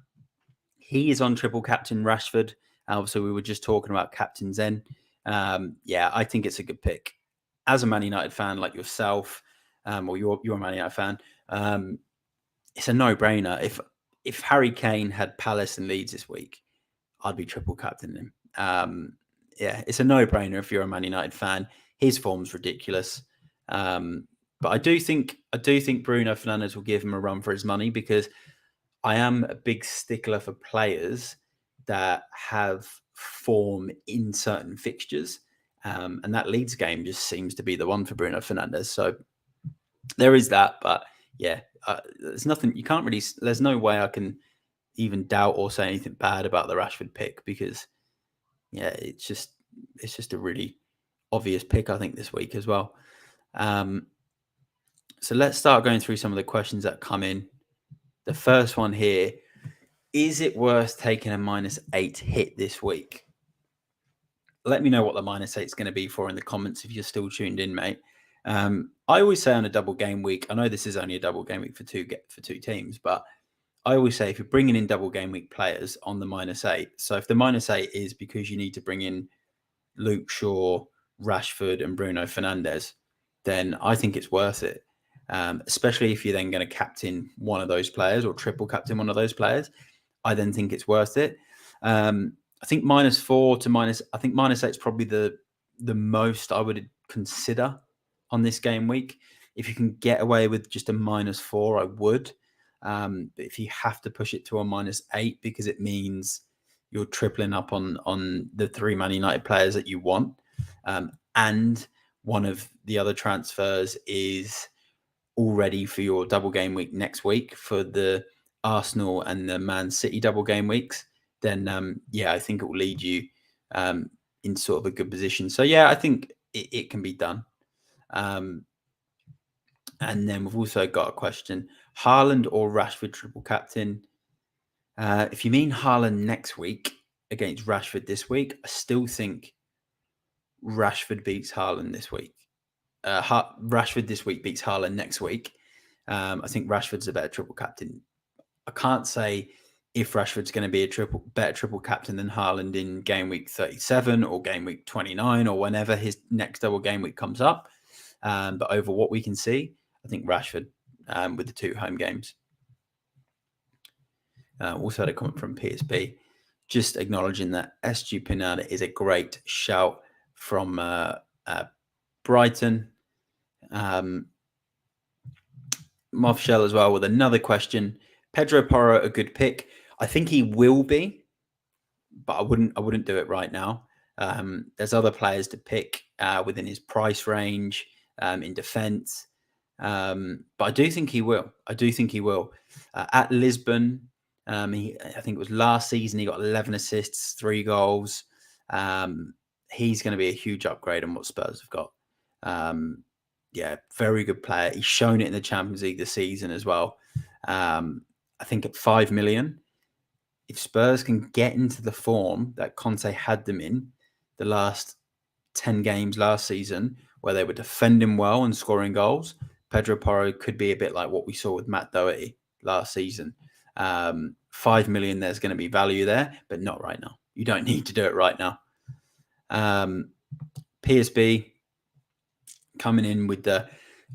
he is on triple captain Rashford. Obviously, we were just talking about captain Zen. I think it's a good pick. As a Man United fan like yourself, or you're a Man United fan, it's a no-brainer. If Harry Kane had Palace and Leeds this week, I'd be triple captaining him. It's a no-brainer if you're a Man United fan. His form's ridiculous. But I do think Bruno Fernandes will give him a run for his money, because I am a big stickler for players that have form in certain fixtures. And that Leeds game just seems to be the one for Bruno Fernandes. So there is that. But there's nothing, you can't really, there's no way I can even doubt or say anything bad about the Rashford pick, because it's just a really obvious pick, I think, this week as well. So let's start going through some of the questions that come in. The first one here, is it worth taking a -8 hit this week? Let me know what the -8 is going to be for in the comments if you're still tuned in, mate. I always say on a double game week, I know this is only a double game week for two teams, but I always say if you're bringing in double game week players on the -8, so if the -8 is because you need to bring in Luke Shaw, Rashford and Bruno Fernandes, then I think it's worth it. Especially if you're then going to captain one of those players or triple captain one of those players, I then think it's worth it. I think -4 to I think -8 is probably the the most I would consider on this game week. If you can get away with just a -4, I would. But if you have to push it to a -8 because it means you're tripling up on the 3 Man United players that you want, and one of the other transfers is all ready for your double game week next week for the Arsenal and the Man City double game weeks, then I think it will lead you in sort of a good position. So yeah, I think it can be done. And then we've also got a question: Haaland or Rashford triple captain? If you mean Haaland next week against Rashford this week, I still think Rashford beats Haaland this week. Rashford this week beats Haaland next week. I think Rashford's a better triple captain. I can't say if Rashford's going to be a better triple captain than Haaland in game week 37 or game week 29 or whenever his next double game week comes up. But over what we can see, I think Rashford with the 2 home games. Also had a comment from PSB, just acknowledging that SG Pinada is a great shout from Brighton. Moff as well with another question: Pedro Porro a good pick? I think he will be, but I wouldn't do it right now. There's other players to pick within his price range in defence, but I do think he will. At Lisbon, I think it was last season, he got 11 assists, 3 goals. He's going to be a huge upgrade on what Spurs have got. Very good player. He's shown it in the Champions League this season as well. I think at 5 million, if Spurs can get into the form that Conte had them in the last 10 games last season, where they were defending well and scoring goals, Pedro Porro could be a bit like what we saw with Matt Doherty last season. 5 million, there's going to be value there, but not right now. You don't need to do it right now. PSB coming in with the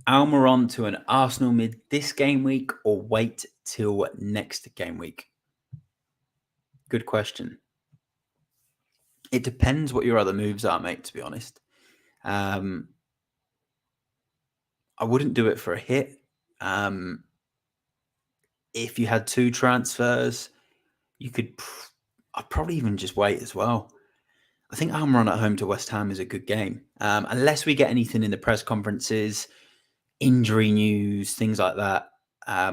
Almiron to an Arsenal mid this game week or wait till next game week? Good question. It depends what your other moves are, mate, to be honest. I wouldn't do it for a hit. If you had 2 transfers, I'd probably even just wait as well. I think Almiron at home to West Ham is a good game. Unless we get anything in the press conferences, injury news, things like that. I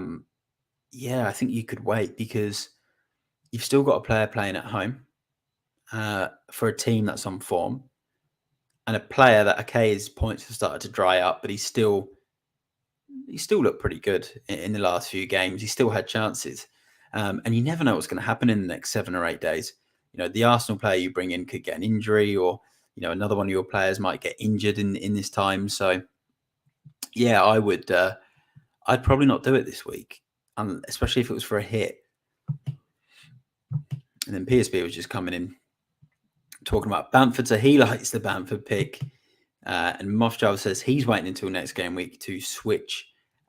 think you could wait because you've still got a player playing at home for a team that's on form, and a player that, his points have started to dry up, but he still looked pretty good in the last few games. He still had chances. And you never know what's going to happen in the next 7 or 8 days. The Arsenal player you bring in could get an injury, or, another one of your players might get injured in this time. So, yeah, I would. I'd probably not do it this week, especially if it was for a hit. And then PSB was just coming in talking about Bamford, so he likes the Bamford pick. And Moff Java says he's waiting until next game week to switch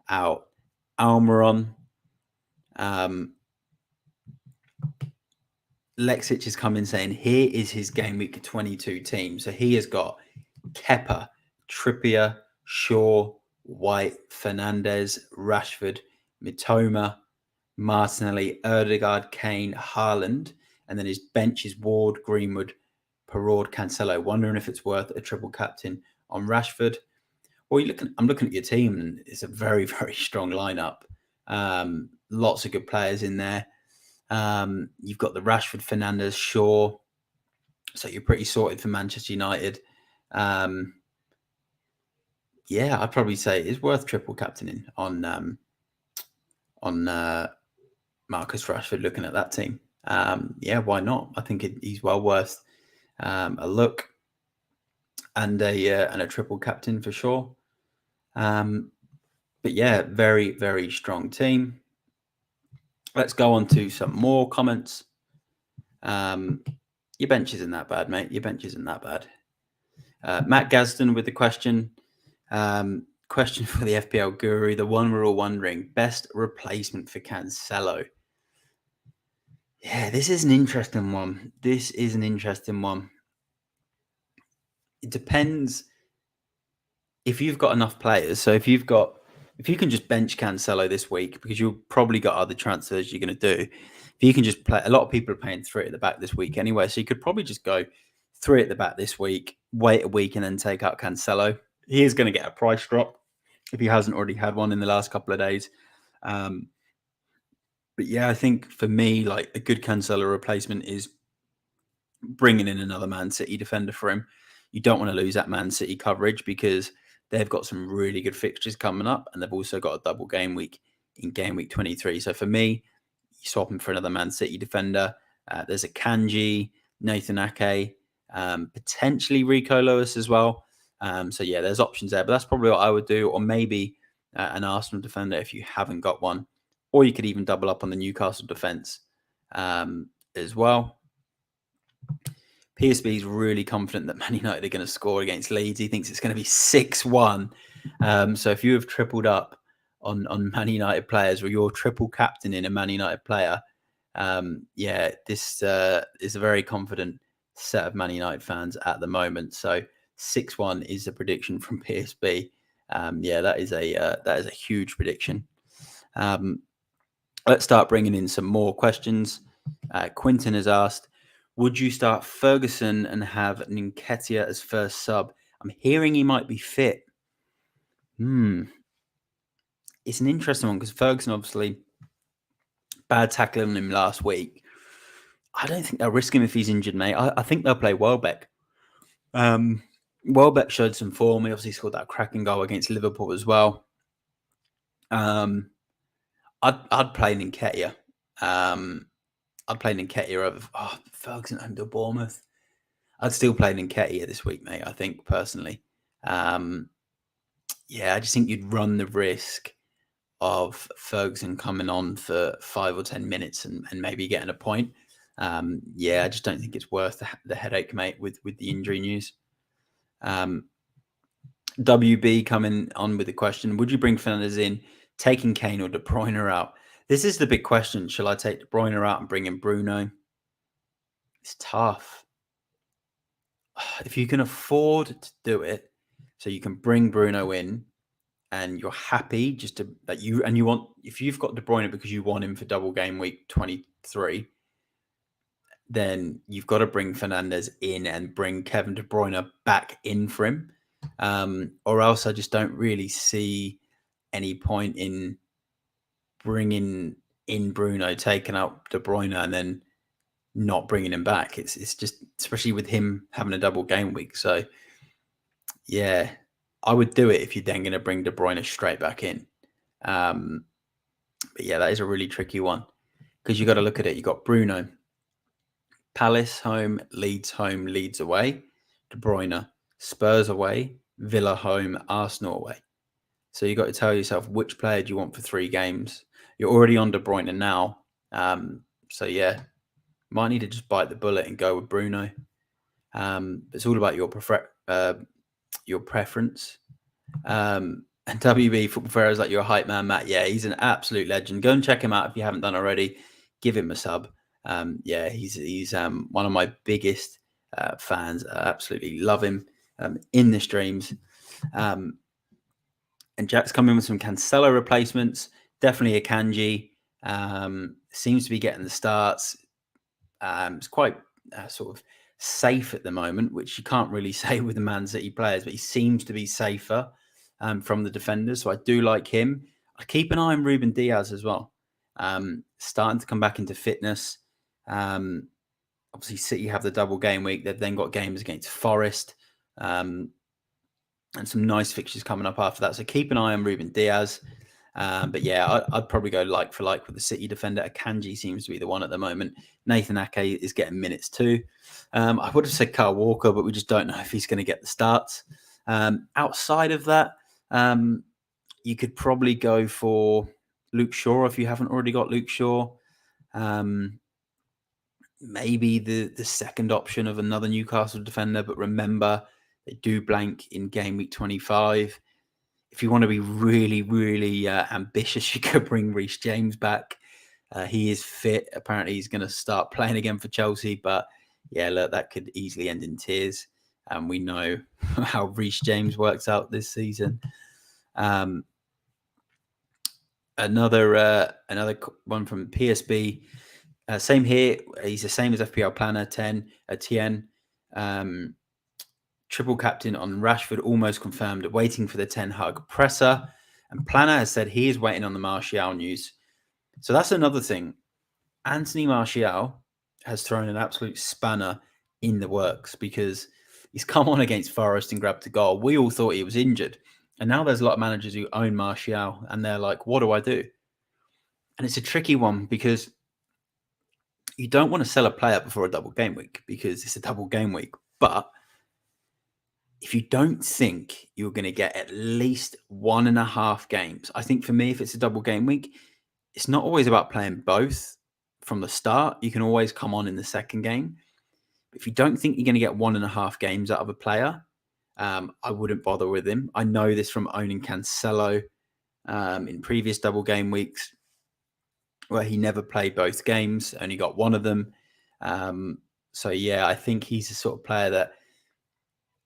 out Almiron. Lexic has come in saying here is his game week 22 team. So he has got Kepa, Trippier, Shaw, White, Fernandes, Rashford, Mitoma, Martinelli, Erdegaard, Kane, Haaland, and then his bench is Ward, Greenwood, Perraud, Cancelo. Wondering if it's worth a triple captain on Rashford. Well, I'm looking at your team, and it's a very, very strong lineup. Lots of good players in there. You've got the Rashford, Fernandes, Shaw. So you're pretty sorted for Manchester United. I'd probably say it's worth triple captaining on Marcus Rashford. Looking at that team, why not? I think he's well worth a look and a triple captain for sure. But yeah, very, very strong team. Let's go on to some more comments. Your bench isn't that bad, mate. Your bench isn't that bad. Matt Gaston with the question. Question for the FPL guru, the one we're all wondering. Best replacement for Cancelo. Yeah, this is an interesting one. it depends if you've got enough players. So if you can just bench Cancelo this week, because you've probably got other transfers you're going to do. If you can just play, a lot of people are playing 3 at the back this week anyway, so you could probably just go 3 at the back this week, wait a week, and then take out Cancelo. He is going to get a price drop if he hasn't already had one in the last couple of days. But yeah, I think for me, like a good Cancelo replacement is bringing in another Man City defender for him. You don't want to lose that Man City coverage because they've got some really good fixtures coming up, and they've also got a double game week in game week 23. So for me, you swap him for another Man City defender. There's a Kanji, Nathan Ake, potentially Rico Lewis as well. So yeah, there's options there, but that's probably what I would do, or maybe an Arsenal defender if you haven't got one, or you could even double up on the Newcastle defence as well. PSB is really confident that Man United are going to score against Leeds. He thinks it's going to be 6-1. So if you have tripled up on Man United players, or you're triple captain in a Man United player, this is a very confident set of Man United fans at the moment. So 6-1 is the prediction from PSB. That is a huge prediction. Let's start bringing in some more questions. Quinton has asked, would you start Ferguson and have Nketiah as first sub? I'm hearing he might be fit. It's an interesting one because Ferguson, obviously, bad tackling on him last week. I don't think they'll risk him if he's injured, mate. I think they'll play Welbeck. Welbeck showed some form. He obviously scored that cracking goal against Liverpool as well. I'd play Nketiah. I'd play Nketiah over Ferguson home to Bournemouth. I'd still play Nketiah this week, mate, I think, personally. I just think you'd run the risk of Ferguson coming on for 5 or 10 minutes and maybe getting a point. I just don't think it's worth the headache, mate, with the injury news. WB coming on with the question, would you bring Fernandes in, taking Kane or De Bruyne out? This is the big question. Shall I take De Bruyne out and bring in Bruno? It's tough. If you can afford to do it, so you can bring Bruno in and you're happy if you've got De Bruyne because you want him for double game week 23, then you've got to bring Fernandes in and bring Kevin De Bruyne back in for him. Or else I just don't really see any point in bringing in Bruno, taking out De Bruyne, and then not bringing him back. It's just, especially with him having a double game week. So, yeah, I would do it if you're then going to bring De Bruyne straight back in. But yeah, that is a really tricky one because you got to look at it. You got Bruno, Palace home, Leeds away, De Bruyne, Spurs away, Villa home, Arsenal away. So you got to tell yourself which player do you want for 3 games. You're already on De Bruyne now. Might need to just bite the bullet and go with Bruno. It's all about your preference. And WB Football Fair is like your hype man, Matt. Yeah, he's an absolute legend. Go and check him out if you haven't done already. Give him a sub. He's one of my biggest fans. I absolutely love him in the streams. And Jack's coming with some Cancelo replacements. Definitely a Kanji. Seems to be getting the starts. It's quite sort of safe at the moment, which you can't really say with the Man City players, but he seems to be safer from the defenders. So I do like him. I keep an eye on Ruben Diaz as well. Starting to come back into fitness. Obviously, City have the double game week. They've then got games against Forest. And some nice fixtures coming up after that. So keep an eye on Ruben Diaz. But yeah, I'd probably go like for like with the City defender. Akanji seems to be the one at the moment. Nathan Ake is getting minutes too. I would have said Kyle Walker, but we just don't know if he's going to get the starts. Outside of that, you could probably go for Luke Shaw if you haven't already got Luke Shaw. Maybe the second option of another Newcastle defender, but remember, they do blank in game week 25. If you want to be really, really ambitious, you could bring Reece James back. He is fit. Apparently, he's going to start playing again for Chelsea. But yeah, look, that could easily end in tears. and we know how Reece James works out this season. Another one from PSB. Same here. He's the same as FPL Planner 10 Tien. Triple captain on Rashford, almost confirmed, waiting for the Ten Hag presser. And Planner has said he is waiting on the Martial news. So that's another thing. Anthony Martial has thrown an absolute spanner in the works because he's come on against Forest and grabbed a goal. We all thought he was injured. And now there's a lot of managers who own Martial and they're like, what do I do? And it's a tricky one because you don't want to sell a player before a double game week because it's a double game week. But if you don't think you're going to get at least 1.5 games, I think for me, if it's a double game week, it's not always about playing both from the start. You can always come on in the second game. But if you don't think you're going to get 1.5 games out of a player, I wouldn't bother with him. I know this from owning Cancelo in previous double game weeks where he never played both games, only got one of them. So, yeah, I think he's the sort of player that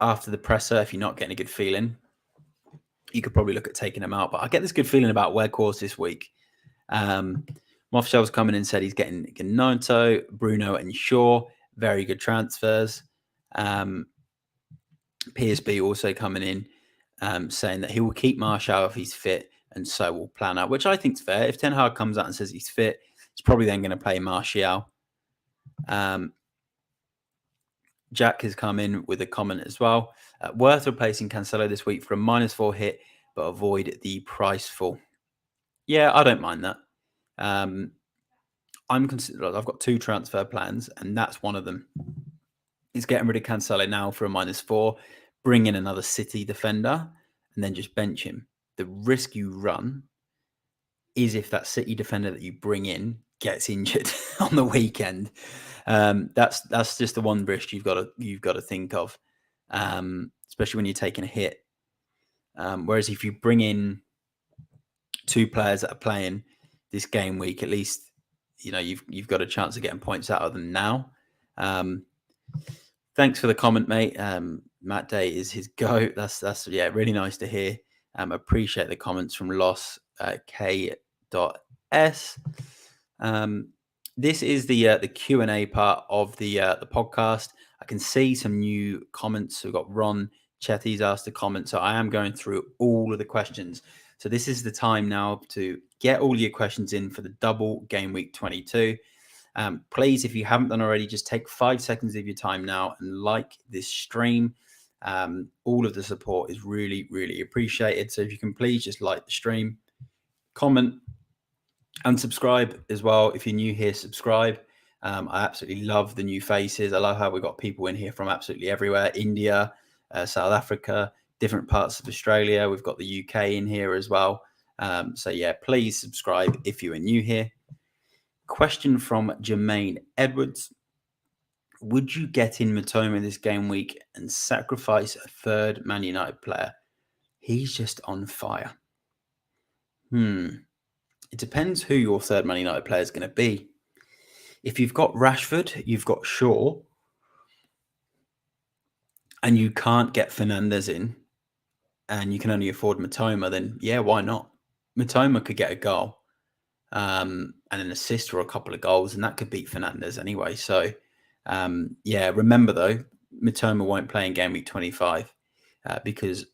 after the presser, if you're not getting a good feeling, you could probably look at taking him out. But I get this good feeling about Weghorst this week. Mofshel's coming in and said he's getting Gnonto, Bruno and Shaw. Very good transfers. PSB also coming in saying that he will keep Martial if he's fit and so will plan out, which I think is fair. If Ten Hag comes out and says he's fit, he's probably then going to play Martial. Jack has come in with a comment as well. Worth replacing Cancelo this week for a -4 hit, but avoid the price fall. Yeah, I don't mind that. I've got 2 transfer plans, and that's one of them. Is getting rid of Cancelo now for a -4, bring in another City defender, and then just bench him. The risk you run is if that City defender that you bring in gets injured on the weekend. That's just the one risk you've got to think of, especially when you're taking a hit. Whereas if you bring in 2 players that are playing this game week, at least you've got a chance of getting points out of them now. Thanks for the comment, mate. Matt Day is his goat. That's really nice to hear. Appreciate the comments from Loss K.S. This is the Q&A part of the podcast. I can see some new comments. We've got Ron Chetty's asked a comment, so I am going through all of the questions. So this is the time now to get all your questions in for the double game week 22. Please, if you haven't done already, just take 5 seconds of your time now and like this stream. All of the support is really, really appreciated. So if you can please just like the stream, comment, and subscribe as well. If you're new here, subscribe. I absolutely love the new faces. I love how we've got people in here from absolutely everywhere. India, South Africa, different parts of Australia. We've got the UK in here as well. So yeah, please subscribe if you are new here. Question from Jermaine Edwards. Would you get in Matoma this game week and sacrifice a third Man United player? He's just on fire. It depends who your third Man United player is going to be. If you've got Rashford, you've got Shaw, and you can't get Fernandes in, and you can only afford Matoma, then yeah, why not? Matoma could get a goal and an assist or a couple of goals, and that could beat Fernandes anyway. So, remember though, Matoma won't play in game week 25 because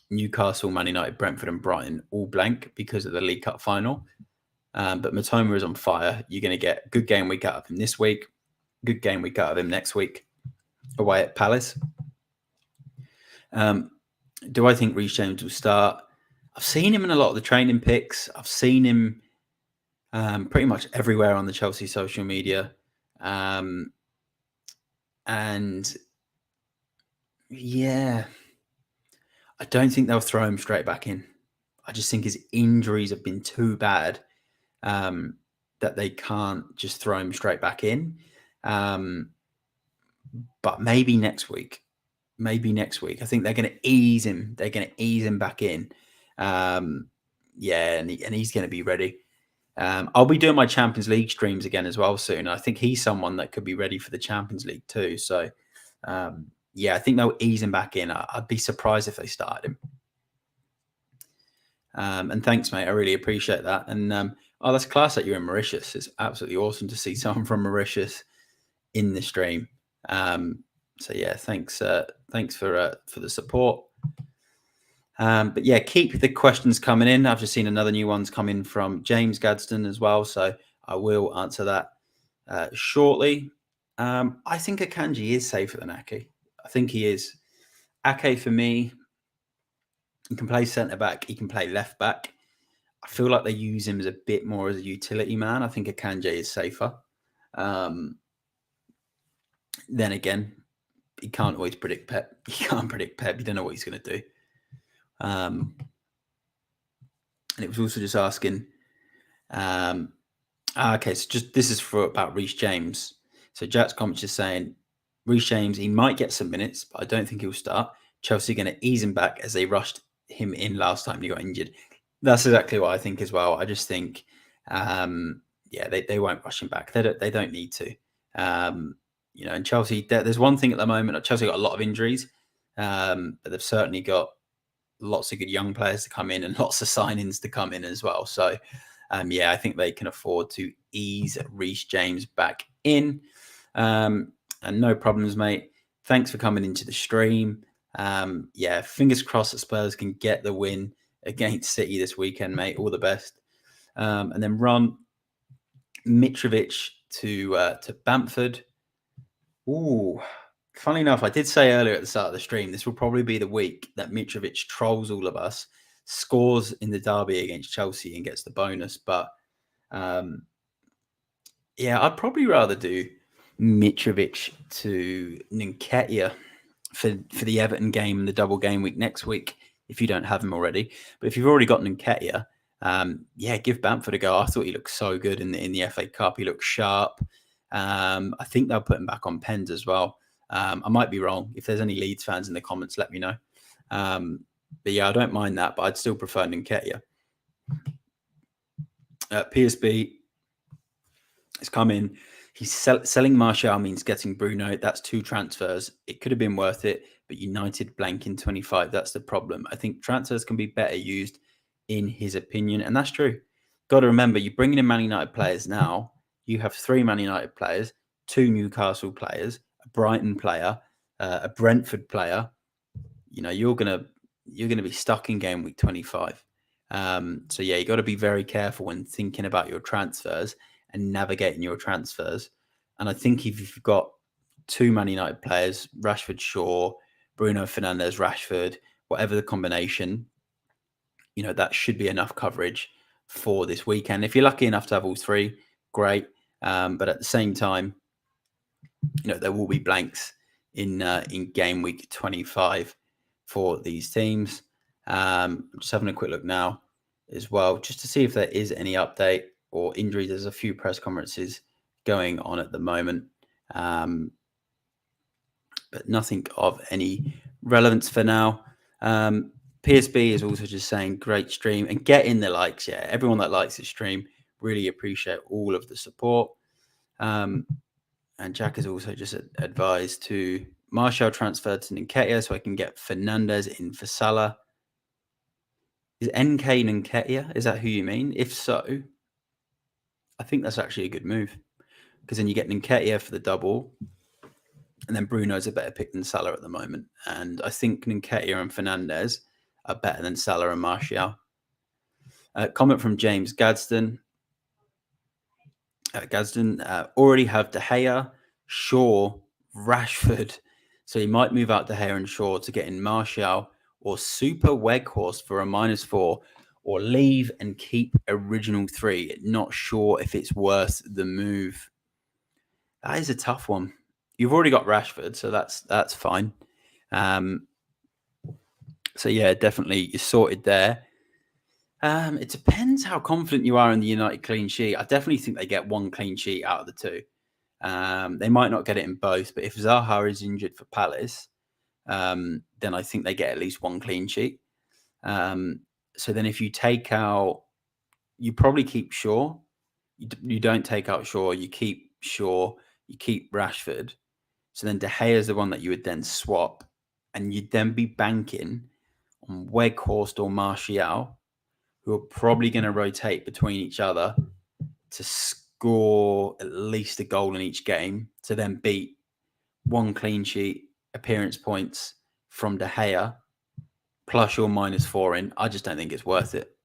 Newcastle, Man United, Brentford and Brighton all blank because of the League Cup final. But Matoma is on fire. You're going to get a good game week out of him this week, good game week out of him next week away at Palace. Do I think Reece James will start? I've seen him in a lot of the training picks. I've seen him pretty much everywhere on the Chelsea social media. And yeah, I don't think they'll throw him straight back in. I just think his injuries have been too bad that they can't just throw him straight back in. But maybe next week. I think they're going to ease him. They're going to ease him back in. And he's going to be ready. I'll be doing my Champions League streams again as well soon. I think he's someone that could be ready for the Champions League too. So, yeah, I think they'll ease him back in. I'd be surprised if they started him. And thanks, mate. I really appreciate that. And that's class that you're in Mauritius. It's absolutely awesome to see someone from Mauritius in the stream. So yeah, thanks for the support. But yeah, keep the questions coming in. I've just seen another new one's coming from James Gadsden as well, so I will answer that shortly. I think Akanji is safer than Ake. I think he is. Ake, for me, he can play centre back. He can play left back. I feel like they use him as a bit more as a utility man. I think Akanji is safer. Then again, you can't always predict Pep. You can't predict Pep. You don't know what he's going to do. And it was also just asking. Okay, so just this is about Reece James. So Jack's comment is saying Reece James, he might get some minutes, but I don't think he'll start. Chelsea are going to ease him back as they rushed him in last time he got injured. That's exactly what I think as well. I just think, they won't rush him back. They don't need to. And Chelsea, there's one thing at the moment. Chelsea got a lot of injuries, but they've certainly got lots of good young players to come in and lots of signings to come in as well. So, I think they can afford to ease Reece James back in. And no problems, mate. Thanks for coming into the stream. Fingers crossed that Spurs can get the win against City this weekend, mate. All the best. And then run Mitrovic to Bamford. Ooh, funny enough, I did say earlier at the start of the stream, this will probably be the week that Mitrovic trolls all of us, scores in the derby against Chelsea and gets the bonus. But I'd probably rather do Mitrovic to Nketiah for the Everton game and the double game week next week if you don't have him already. But if you've already got Nketiah, give Bamford a go. I thought he looked so good in the FA Cup. He looked sharp. I think they'll put him back on pens as well. I might be wrong. If there's any Leeds fans in the comments, let me know. I don't mind that, but I'd still prefer Nketiah. PSB has come in. He's selling Martial means getting Bruno. That's 2 transfers. It could have been worth it, but United blank in 25. That's the problem. I think transfers can be better used, in his opinion, and that's true. Got to remember, you're bringing in Man United players now. You have 3 Man United players, 2 Newcastle players, a Brighton player, a Brentford player. You're gonna be stuck in game week 25. You got to be very careful when thinking about your transfers and navigating your transfers. And I think if you've got 2 Man United players, Rashford, Shaw, Bruno Fernandes, Rashford, whatever the combination, that should be enough coverage for this weekend. If you're lucky enough to have all 3, great. But at the same time, there will be blanks in game week 25 for these teams. Just having a quick look now as well, just to see if there is any update or injuries. There's a few press conferences going on at the moment, but nothing of any relevance for now. PSB is also just saying great stream and get in the likes. Yeah, everyone that likes the stream, really appreciate all of the support. And Jack has also just advised to Martial transferred to Nketiah so I can get Fernandes in for Salah. Is NK Nketiah? Is that who you mean? If so, I think that's actually a good move, because then you get Nketiah for the double, and then Bruno's a better pick than Salah at the moment. And I think Nketiah and Fernandes are better than Salah and Martial. Comment from James Gadsden. Already have De Gea, Shaw, Rashford. So he might move out De Gea and Shaw to get in Martial, or Super Weghorst for a -4, or leave and keep original 3. Not sure if it's worth the move. That is a tough one. You've already got Rashford, so that's fine. Definitely you're sorted there. It depends how confident you are in the United clean sheet. I definitely think they get 1 clean sheet out of the 2. They might not get it in both, but if Zaha is injured for Palace, then I think they get at least 1 clean sheet. So then if you take out, you probably keep Shaw. You don't take out Shaw. You keep Shaw. You keep Rashford. So then De Gea is the one that you would then swap, and you'd then be banking on Weghorst or Martial, who are probably going to rotate between each other to score at least a goal in each game to then beat one clean sheet, appearance points from De Gea, plus your -4 in. I just don't think it's worth it.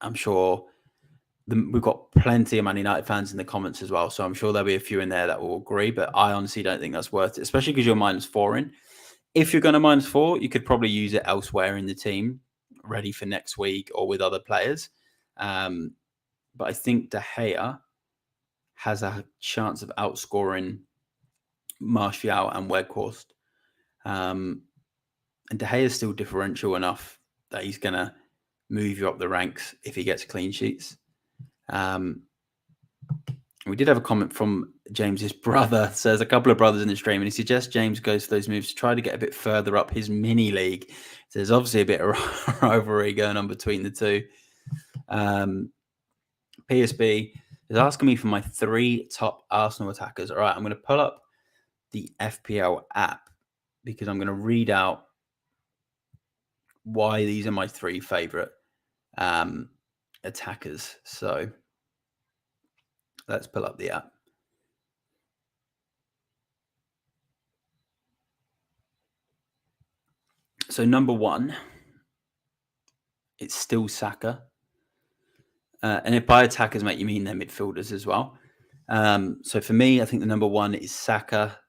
I'm sure we've got plenty of Man United fans in the comments as well, so I'm sure there'll be a few in there that will agree, but I honestly don't think that's worth it, especially because you're -4 in. If you're going to -4, you could probably use it elsewhere in the team, ready for next week or with other players. But I think De Gea has a chance of outscoring Martial and Weghorst. And De Gea is still differential enough that he's going to move you up the ranks if he gets clean sheets. We did have a comment from James's brother. Says a couple of brothers in the stream, and he suggests James goes for those moves to try to get a bit further up his mini league. So there's obviously a bit of rivalry going on between the two. PSB is asking me for my 3 top Arsenal attackers. All right, I'm going to pull up the FPL app because I'm going to read out why these are my 3 favorite attackers. So let's pull up the app. So number 1, it's still Saka. And if by attackers, mate, you mean their midfielders as well. So for me, I think the number 1 is Saka.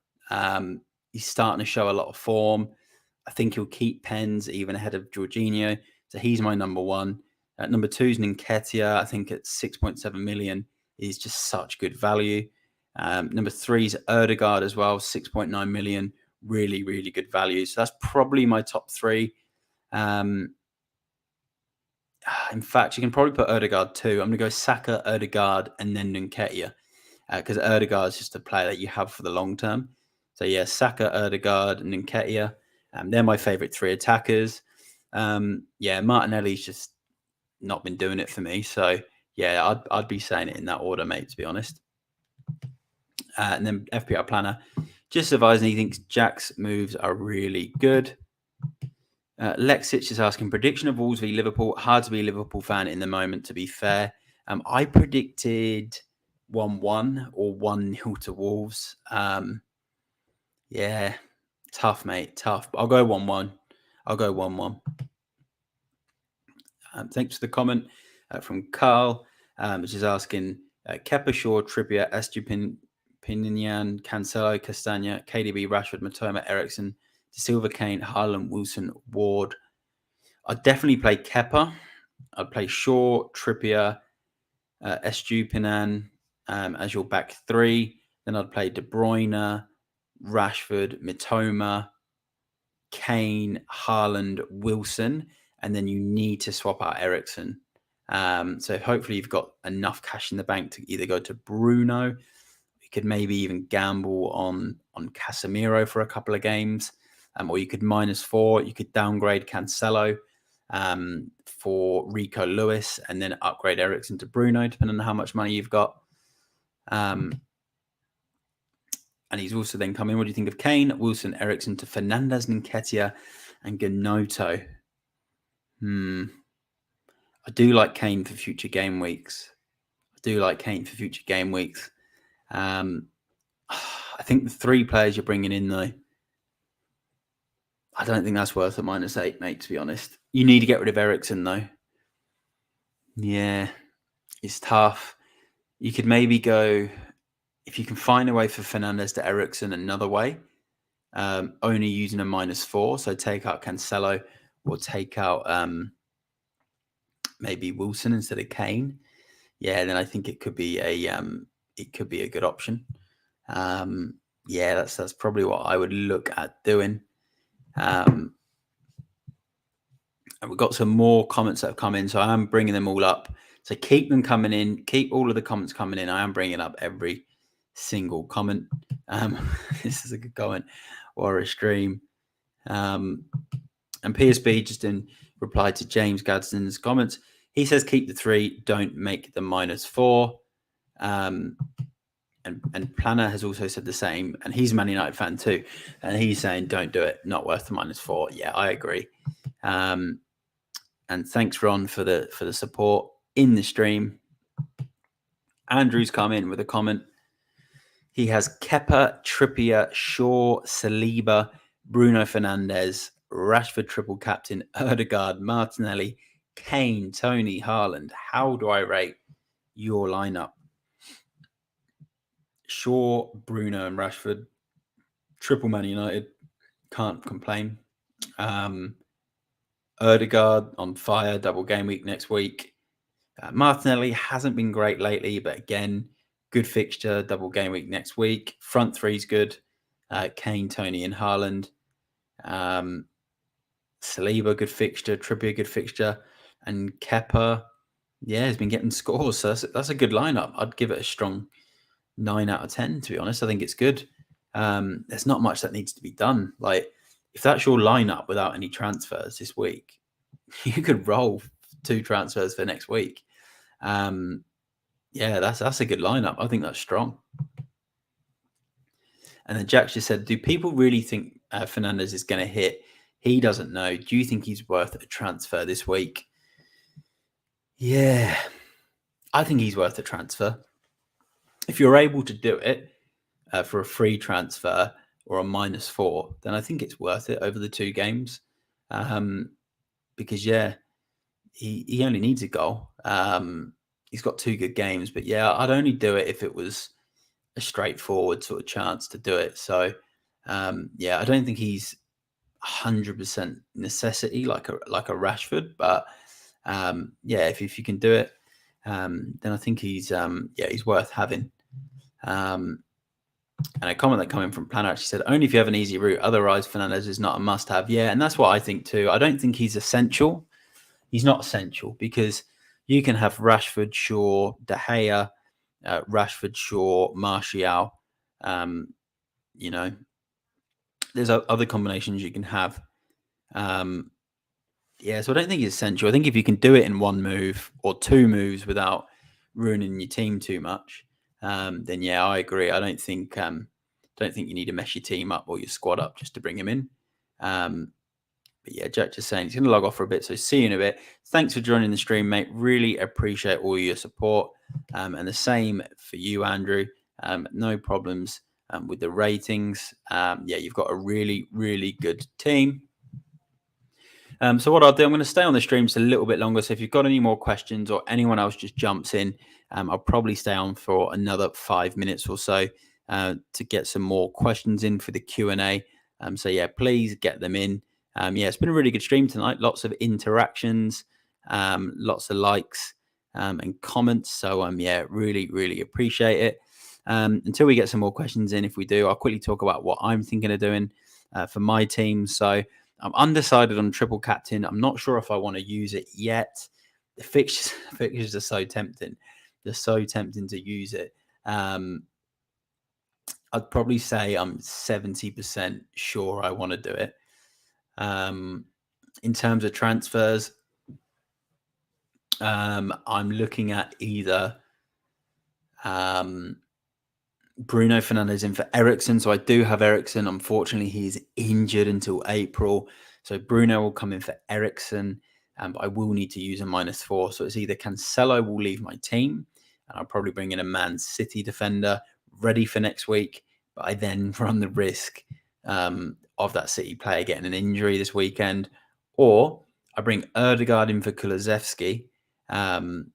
He's starting to show a lot of form. I think he'll keep pens even ahead of Jorginho. So he's my number 1. Number 2 is Nketiah. I think at 6.7 million is just such good value. Number 3 is Ødegaard as well, 6.9 million. Really, really good value. So that's probably my top 3. In fact, you can probably put Ødegaard 2. I'm going to go Saka, Ødegaard, and then Nketiah. Because Ødegaard is just a player that you have for the long term. So yeah, Saka, Ødegaard, and Nketiah. They're my favourite 3 attackers. Martinelli's just not been doing it for me. So yeah, I'd be saying it in that order, mate, to be honest. And then FPL Planner, just advising he thinks Jack's moves are really good. Lexich is asking, prediction of Wolves v Liverpool. Hard to be a Liverpool fan in the moment, to be fair. I predicted 1-1 or 1-0 to Wolves. Yeah, tough, mate, tough. But I'll go 1-1. Thanks for the comment from Carl, which is asking Kepa, Shaw, Trippier, Estupinian, Cancelo, Castagna, KDB, Rashford, Matoma, Ericsson, De Silva, Kane, Haaland, Wilson, Ward. I'd definitely play Kepa. I'd play Shaw, Trippier, Estupinan as your back 3. Then I'd play De Bruyne, Rashford, Mitoma, Kane, Haaland, Wilson, and then you need to swap out Ericsson. So hopefully you've got enough cash in the bank to either go to Bruno. You could maybe even gamble on Casemiro for a couple of games, or you could -4. You could downgrade Cancelo for Rico Lewis and then upgrade Ericsson to Bruno, depending on how much money you've got. And he's also then come in. What do you think of Kane, Wilson, Ericsson to Fernandes, Nketiah, and Gnonto? I do like Kane for future game weeks. I think the 3 players you're bringing in, though, I don't think that's worth a -8, mate, to be honest. You need to get rid of Ericsson, though. Yeah, it's tough. You could maybe go, if you can find a way for Fernandes to Ericsson another way, only using a -4. So take out Cancelo or take out maybe Wilson instead of Kane. Yeah, then I think it could be a good option. That's probably what I would look at doing. And we've got some more comments that have come in, so I am bringing them all up. So keep them coming in. Keep all of the comments coming in. I am bringing up every single comment. This is a good comment or a stream. And PSB just in reply to James Gadsden's comments. He says keep the 3, don't make the -4. and Planner has also said the same, and he's a Man United fan too, and he's saying don't do it, not worth the -4. Yeah, I agree. And thanks Ron for the support in the stream. Andrew's come in with a comment. He has Kepa, Trippier, Shaw, Saliba, Bruno Fernandes, Rashford triple captain, Ødegaard, Martinelli, Kane, Tony, Haaland. How do I rate your lineup? Shaw, Bruno, and Rashford. Triple Man United. Can't complain. Ødegaard on fire. Double game week next week. Martinelli hasn't been great lately, but again, good fixture. Double game week next week. Front three's good. Kane, Tony, and Haaland. Saliba, good fixture. Trippier, good fixture. And Kepa, yeah, has been getting scores. So that's a good lineup. I'd give it a strong 9 out of 10, to be honest. I think it's good. There's not much that needs to be done. Like, if that's your lineup without any transfers this week, you could roll 2 transfers for next week. Yeah, that's a good lineup. I think that's strong. And then Jack just said, do people really think Fernandes is going to hit? He doesn't know. Do you think he's worth a transfer this week? Yeah, I think he's worth a transfer. If you're able to do it for a free transfer or a -4, then I think it's worth it over the 2 games. Because, yeah, he only needs a goal. He's got 2 good games. But, yeah, I'd only do it if it was a straightforward sort of chance to do it. So, yeah, I don't think he's 100% necessity like a Rashford. But, yeah, if you can do it, then I think he's worth having. And a comment that came in from Planner actually said, only if you have an easy route. Otherwise, Fernandes is not a must-have. Yeah, and that's what I think too. I don't think he's essential. He's not essential because you can have Rashford, Shaw, De Gea, Rashford, Shaw, Martial. You know, there's other combinations you can have. Yeah, so I don't think it's essential. I think if you can do it in 1 move or 2 moves without ruining your team too much, then yeah, I agree. I don't think you need to mess your team up or your squad up just to bring him in. But yeah, Jack just saying he's going to log off for a bit, so see you in a bit. Thanks for joining the stream, mate. Really appreciate all your support, and the same for you, Andrew. No problems with the ratings. Yeah, you've got a really, really good team. So what I'll do, I'm going to stay on the stream just a little bit longer. So if you've got any more questions or anyone else just jumps in, I'll probably stay on for another 5 minutes or so to get some more questions in for the Q&A. So yeah, please get them in. Yeah, it's been a really good stream tonight. Lots of interactions, lots of likes and comments. So yeah, really, really appreciate it. Until we get some more questions in, if we do, I'll quickly talk about what I'm thinking of doing for my team. So I'm undecided on triple captain. I'm not sure if I want to use it yet. The fixtures are so tempting. They're so tempting to use it. I'd probably say I'm 70% sure I want to do it. In terms of transfers, I'm looking at either Bruno Fernandes in for Eriksen. So I do have Eriksen. Unfortunately, he's injured until April. So Bruno will come in for Eriksen, but I will need to use a -4. So it's either Cancelo will leave my team, and I'll probably bring in a Man City defender ready for next week. But I then run the risk of that City player getting an injury this weekend. Or I bring Ødegaard in for Kulusevski and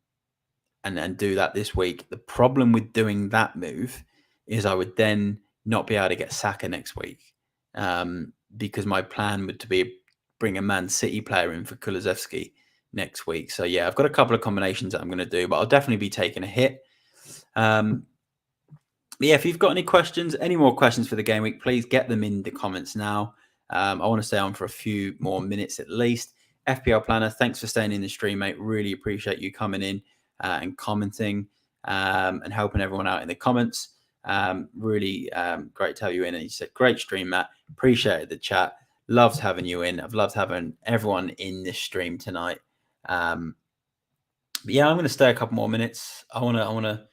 do that this week. The problem with doing that move is I would then not be able to get Saka next week because my plan would to be bring a Man City player in for Kulusevski next week. So yeah, I've got a couple of combinations that I'm going to do, but I'll definitely be taking a hit. But yeah, if you've got any questions, any more questions for the game week, please get them in the comments now. I want to stay on for a few more minutes at least. FPL Planner, thanks for staying in the stream, mate. Really appreciate you coming in and commenting and helping everyone out in the comments. Really great to have you in. And you said, great stream, Matt. Appreciated the chat. Loved having you in. I've loved having everyone in this stream tonight. But yeah, I'm going to stay a couple more minutes. I want to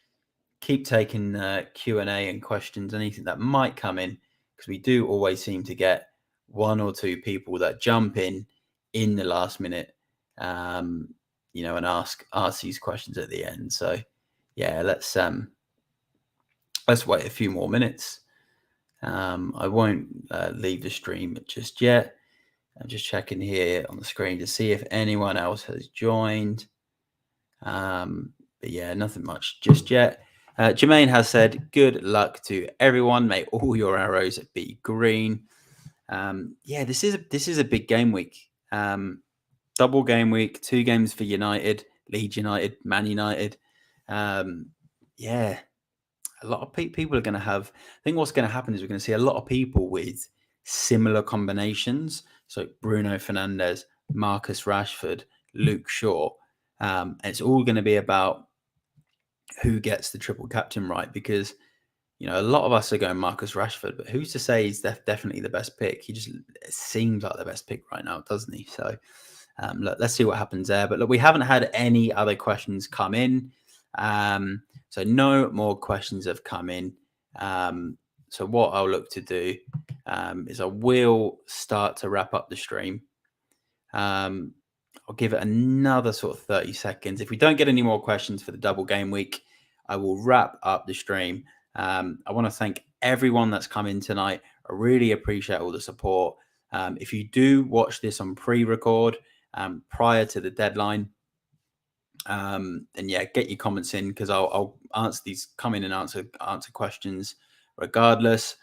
keep taking Q&A and questions, anything that might come in, because we do always seem to get one or two people that jump in the last minute, and ask these questions at the end. So yeah, let's wait a few more minutes. I won't leave the stream just yet. I'm just checking here on the screen to see if anyone else has joined. But yeah, nothing much just yet. Jermaine has said, good luck to everyone. May all your arrows be green. Yeah, this is a big game week. Double game week, 2 games for United, Leeds United, Man United. Yeah, a lot of people are going to have. I think what's going to happen is we're going to see a lot of people with similar combinations. So Bruno Fernandes, Marcus Rashford, Luke Shaw. It's all going to be about who gets the triple captain right, because a lot of us are going Marcus Rashford, but who's to say he's definitely the best pick? He just seems like the best pick right now, doesn't he? So look, let's see what happens there. But look, we haven't had any other questions come in. So no more questions have come in. So what I'll look to do is I will start to wrap up the stream. I'll give it another sort of 30 seconds. If we don't get any more questions for the double game week, I will wrap up the stream. I want to thank everyone that's come in tonight. I really appreciate all the support. If you do watch this on pre-record prior to the deadline, then yeah, get your comments in, because I'll answer these, come in and answer questions regardless.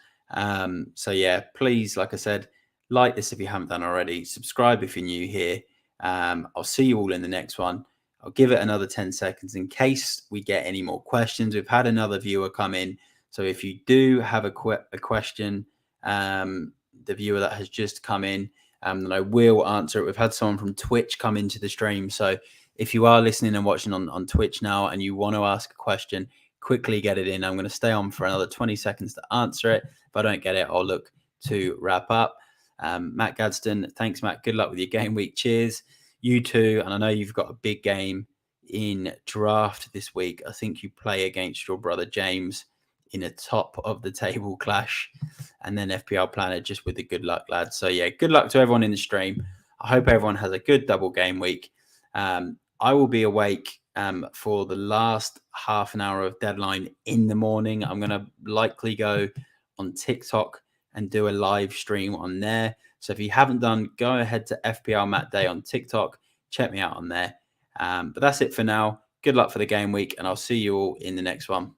So yeah, please, like I said, like this if you haven't done already, subscribe if you're new here. I'll see you all in the next one. I'll give it another 10 seconds in case we get any more questions. We've had another viewer come in, so if you do have a question, the viewer that has just come in, then I will answer it. We've had someone from Twitch come into the stream, so if you are listening and watching on Twitch now and you want to ask a question, quickly get it in. I'm going to stay on for another 20 seconds to answer it. If I don't get it, I'll look to wrap up. Matt Gadsden, thanks, Matt. Good luck with your game week. Cheers. You too. And I know you've got a big game in draft this week. I think you play against your brother James in a top of the table clash, and then FPL Planner just with the good luck, lads. So yeah, good luck to everyone in the stream. I hope everyone has a good double game week. I will be awake for the last half an hour of deadline in the morning. I'm going to likely go on TikTok and do a live stream on there. So if you haven't done, go ahead to FPL Matt Day on TikTok. Check me out on there. But that's it for now. Good luck for the game week, and I'll see you all in the next one.